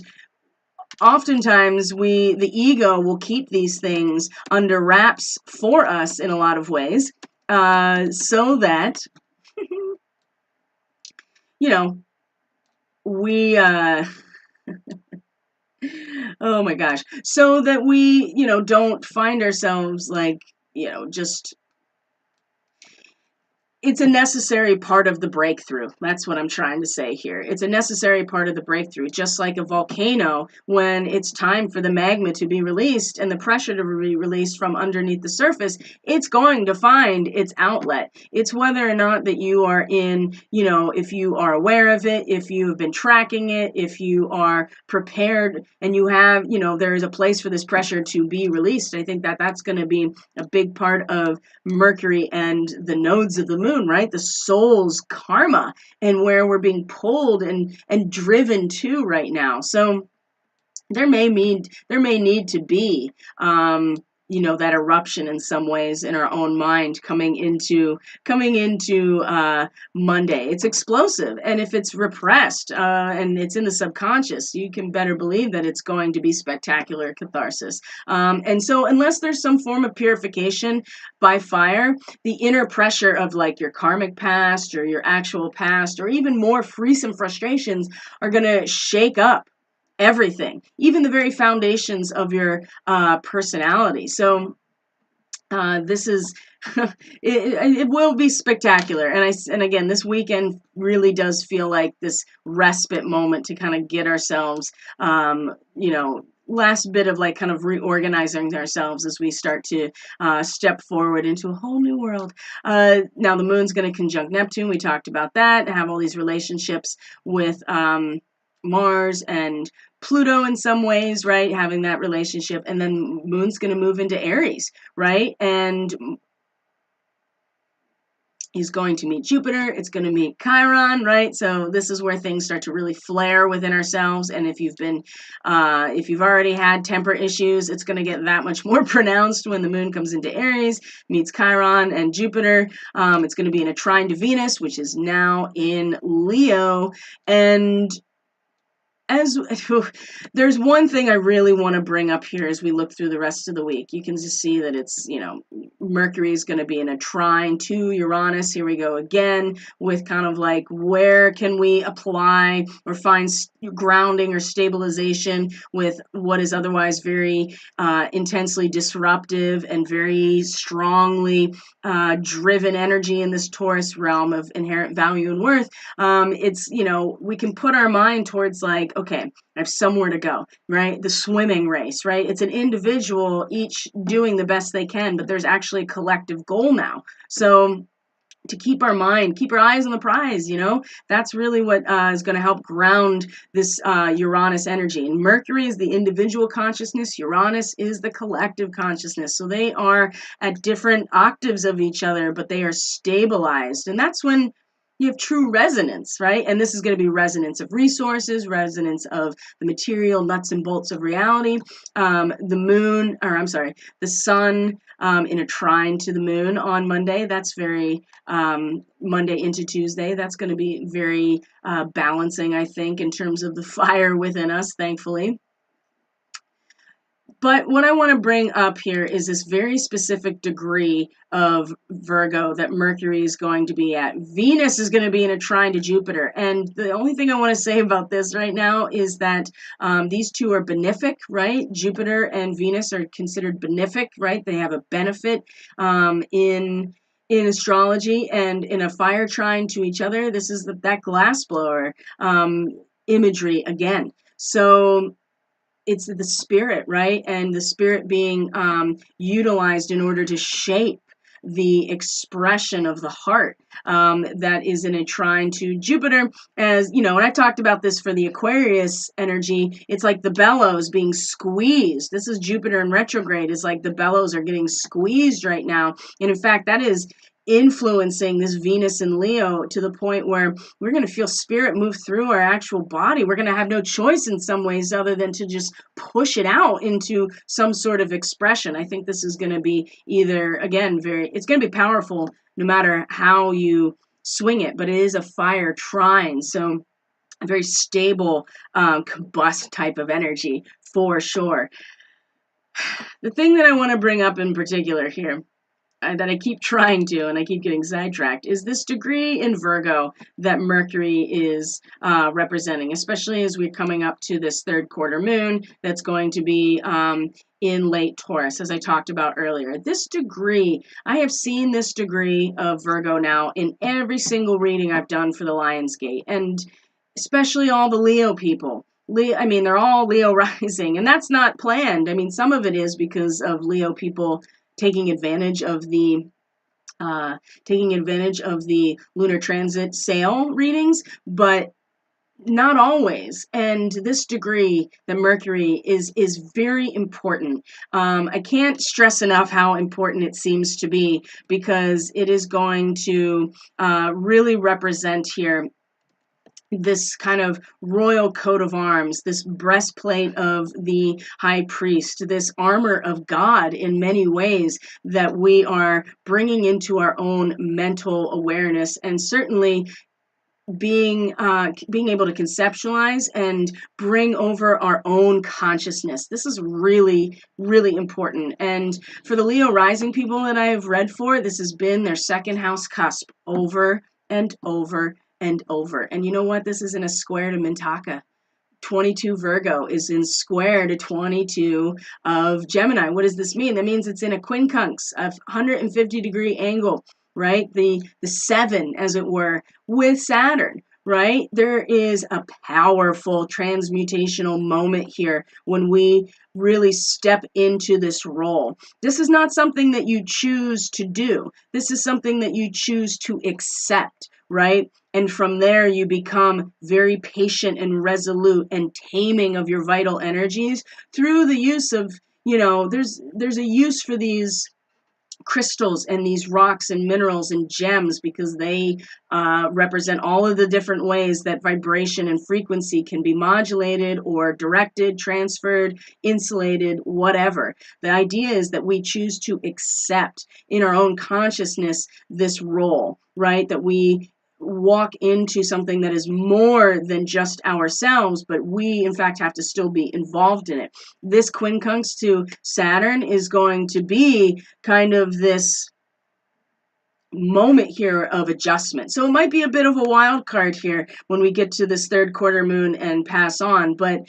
oftentimes the ego will keep these things under wraps for us in a lot of ways, so that we oh my gosh, so that we don't find ourselves like just, it's a necessary part of the breakthrough. That's what I'm trying to say here. It's a necessary part of the breakthrough, just like a volcano, when it's time for the magma to be released and the pressure to be released from underneath the surface, it's going to find its outlet. It's whether or not that you are in, if you are aware of it, if you have been tracking it, if you are prepared and you have, there is a place for this pressure to be released. I think that that's going to be a big part of Mercury and the nodes of the moon, right? The soul's karma and where we're being pulled and driven to right now. So there may need to be that eruption in some ways in our own mind coming into Monday. It's explosive, and if it's repressed and it's in the subconscious, you can better believe that it's going to be spectacular catharsis. And so unless there's some form of purification by fire, the inner pressure of like your karmic past or your actual past, or even more recent frustrations, are going to shake up everything, even the very foundations of your personality. So this is it will be spectacular. And again, this weekend really does feel like this respite moment to kind of get ourselves last bit of like kind of reorganizing ourselves as we start to step forward into a whole new world. Now the moon's going to conjunct Neptune. We talked about that, and have all these relationships with Mars and Pluto in some ways, right? Having that relationship. And then moon's going to move into Aries, right? And he's going to meet Jupiter. It's going to meet Chiron, right? So this is where things start to really flare within ourselves. And if you've already had temper issues, it's going to get that much more pronounced when the moon comes into Aries, meets Chiron and Jupiter. It's going to be in a trine to Venus, which is now in Leo. And as there's one thing I really want to bring up here as we look through the rest of the week. You can just see that it's, Mercury is going to be in a trine to Uranus. Here we go again with kind of like, where can we apply or find grounding or stabilization with what is otherwise very intensely disruptive and very strongly driven energy in this Taurus realm of inherent value and worth. It's, we can put our mind towards like, okay, I have somewhere to go, right? The swimming race, right? It's an individual, each doing the best they can, but there's actually a collective goal now. So to keep our mind, keep our eyes on the prize, that's really what is going to help ground this Uranus energy. And Mercury is the individual consciousness. Uranus is the collective consciousness. So they are at different octaves of each other, but they are stabilized. And that's when you have true resonance, right? And this is going to be resonance of resources, resonance of the material nuts and bolts of reality. The sun in a trine to the moon on Monday. That's very Monday into Tuesday. That's going to be very balancing, I think, in terms of the fire within us, thankfully. But what I want to bring up here is this very specific degree of Virgo that Mercury is going to be at. Venus is going to be in a trine to Jupiter. And the only thing I want to say about this right now is that these two are benefic, right? Jupiter and Venus are considered benefic, right? They have a benefit in astrology, and in a fire trine to each other. This is that glassblower imagery again. So it's the spirit, right? And the spirit being utilized in order to shape the expression of the heart that is in a trine to Jupiter. As and I talked about this for the Aquarius energy, it's like the bellows being squeezed. This is Jupiter in retrograde. It's like the bellows are getting squeezed right now. And in fact, that is influencing this Venus in Leo to the point where we're going to feel spirit move through our actual body. We're going to have no choice in some ways other than to just push it out into some sort of expression. I think this is going to be either, again, it's going to be powerful no matter how you swing it, but it is a fire trine. So a very stable combust type of energy for sure. The thing that I want to bring up in particular here that I keep trying to, and I keep getting sidetracked, is this degree in Virgo that Mercury is representing, especially as we're coming up to this third quarter moon that's going to be in late Taurus, as I talked about earlier. This degree, I have seen this degree of Virgo now in every single reading I've done for the Lionsgate, and especially all the Leo people. They're all Leo rising, and that's not planned. Some of it is because of Leo people taking advantage of the lunar transit sale readings, but not always. And this degree, the Mercury, is very important. I can't stress enough how important it seems to be, because it is going to really represent here this kind of royal coat of arms, this breastplate of the high priest, this armor of God in many ways that we are bringing into our own mental awareness, and certainly being able to conceptualize and bring over our own consciousness. This is really, really important. And for the Leo rising people that I have read for, this has been their second house cusp over and over and over. And you know what? This is in a square to Mintaka. 22 Virgo is in square to 22 of Gemini. What does this mean? That means it's in a quincunx, a 150-degree angle, right? The 7, as it were, with Saturn, right? There is a powerful transmutational moment here when we really step into this role. This is not something that you choose to do. This is something that you choose to accept, right? And from there, you become very patient and resolute and taming of your vital energies through the use of, there's a use for these crystals and these rocks and minerals and gems, because they represent all of the different ways that vibration and frequency can be modulated or directed, transferred, insulated, whatever. The idea is that we choose to accept in our own consciousness this role, right? That we walk into something that is more than just ourselves, but we in fact have to still be involved in it. This quincunx to Saturn is going to be kind of this moment here of adjustment. So it might be a bit of a wild card here when we get to this third quarter moon and pass on, but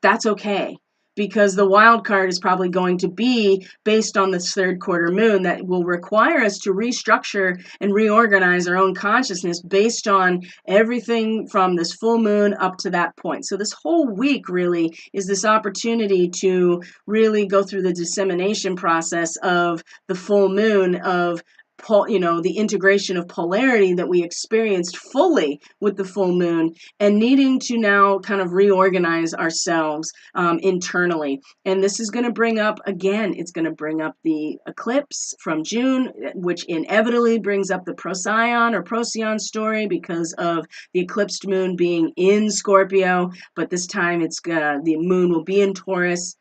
that's okay, because the wild card is probably going to be based on this third quarter moon that will require us to restructure and reorganize our own consciousness based on everything from this full moon up to that point. So this whole week really is this opportunity to really go through the dissemination process of the full moon, of the integration of polarity that we experienced fully with the full moon, and needing to now kind of reorganize ourselves internally. And this is going to bring up, again, it's going to bring up the eclipse from June, which inevitably brings up the Procyon or Procyon story because of the eclipsed moon being in Scorpio, but this time the moon will be in Taurus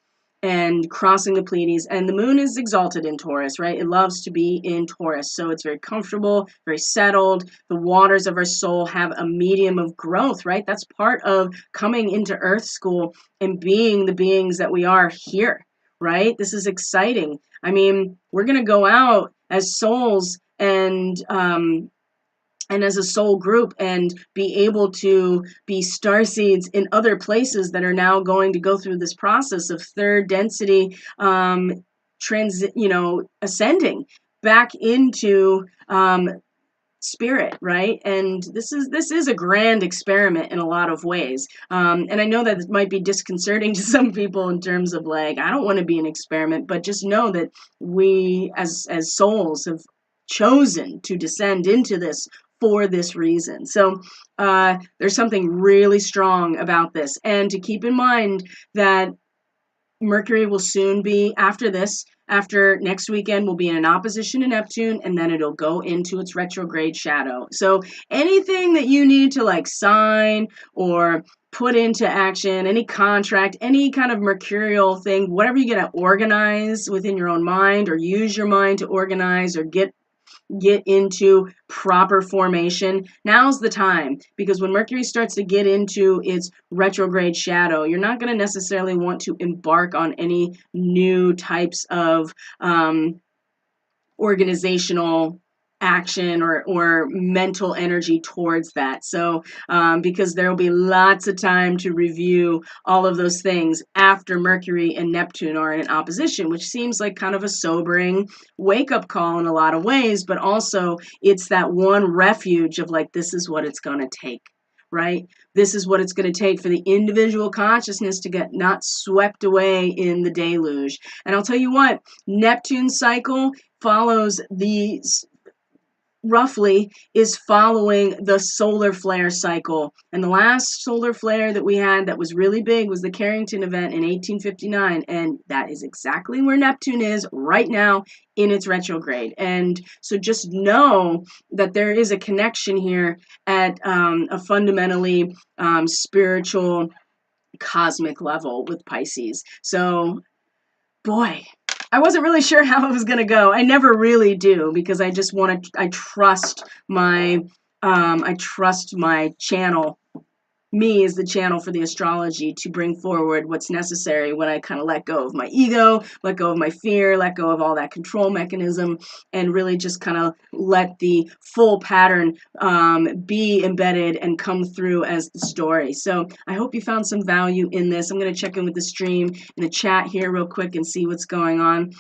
and crossing the Pleiades, and the moon is exalted in Taurus, right? It loves to be in Taurus, so it's very comfortable, very settled. The waters of our soul have a medium of growth, right? That's part of coming into Earth School and being the beings that we are here, right? This is exciting. I mean, we're going to go out as souls and as a soul group and be able to be starseeds in other places that are now going to go through this process of third density ascending back into spirit, right? And this is a grand experiment in a lot of ways, and I know that it might be disconcerting to some people in terms of like, I don't want to be an experiment, but just know that we as souls have chosen to descend into this for this reason. So there's something really strong about this, and to keep in mind that Mercury will soon be, after next weekend, will be in an opposition to Neptune, and then it'll go into its retrograde shadow. So anything that you need to like sign or put into action, any contract, any kind of mercurial thing, whatever you get to organize within your own mind or use your mind to organize or get into proper formation, now's the time, because when Mercury starts to get into its retrograde shadow, you're not going to necessarily want to embark on any new types of organizational action or mental energy towards that. So because there will be lots of time to review all of those things after Mercury and Neptune are in opposition, which seems like kind of a sobering wake-up call in a lot of ways, but also it's that one refuge of like, this is what it's going to take, right? This is what it's going to take for the individual consciousness to get not swept away in the deluge. And I'll tell you what, Neptune's cycle follows roughly is following the solar flare cycle. And the last solar flare that we had that was really big was the Carrington event in 1859. And that is exactly where Neptune is right now in its retrograde. And so just know that there is a connection here at a fundamentally spiritual, cosmic level with Pisces. So, boy, I wasn't really sure how it was going to go. I never really do, because I just want to, I trust my channel, me as the channel for the astrology, to bring forward what's necessary when I kind of let go of my ego, let go of my fear, let go of all that control mechanism, and really just kind of let the full pattern be embedded and come through as the story. So I hope you found some value in this. I'm going to check in with the stream in the chat here real quick and see what's going on.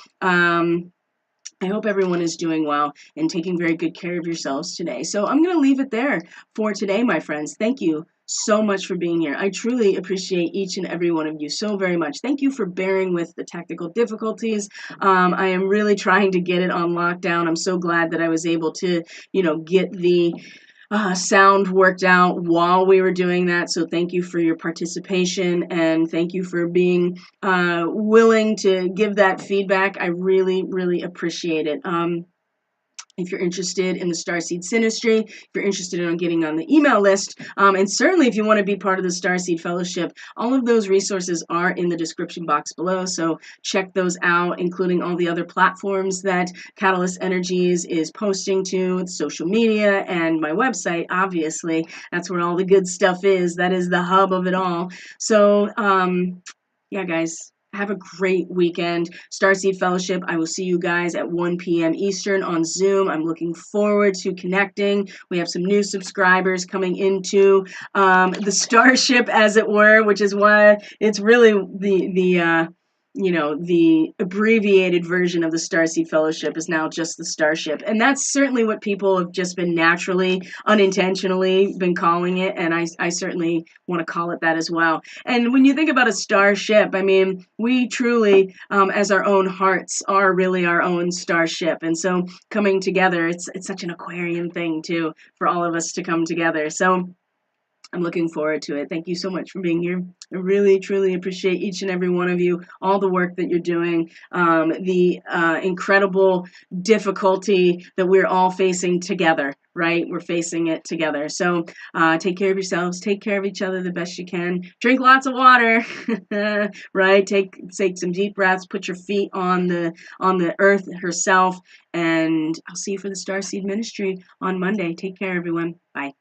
I hope everyone is doing well and taking very good care of yourselves today. So I'm going to leave it there for today, my friends. Thank you so much for being here. I truly appreciate each and every one of you so very much. Thank you for bearing with the technical difficulties. I am really trying to get it on lockdown. I'm so glad that I was able to, get the sound worked out while we were doing that. So thank you for your participation, and thank you for being willing to give that feedback. I really, really appreciate it. if you're interested in the Starseed Synastry, if you're interested in getting on the email list, and certainly if you want to be part of the Starseed Fellowship, all of those resources are in the description box below. So check those out, including all the other platforms that Catalyst Energies is posting to, social media, and my website, obviously. That's where all the good stuff is. That is the hub of it all. So, yeah, guys. Have a great weekend. Starseed Fellowship, I will see you guys at 1 p.m. Eastern on Zoom. I'm looking forward to connecting. We have some new subscribers coming into the Starship, as it were, which is why it's really the abbreviated version of the Starseed Fellowship is now just the Starship. And that's certainly what people have just been naturally, unintentionally been calling it. And I certainly want to call it that as well. And when you think about a starship, I mean, we truly, as our own hearts, are really our own starship. And so coming together, it's such an Aquarian thing, too, for all of us to come together. So I'm looking forward to it. Thank you so much for being here. I really, truly appreciate each and every one of you, all the work that you're doing, the incredible difficulty that we're all facing together, right? We're facing it together. So take care of yourselves. Take care of each other the best you can. Drink lots of water, right? Take some deep breaths. Put your feet on the earth herself. And I'll see you for the Starseed Ministry on Monday. Take care, everyone. Bye.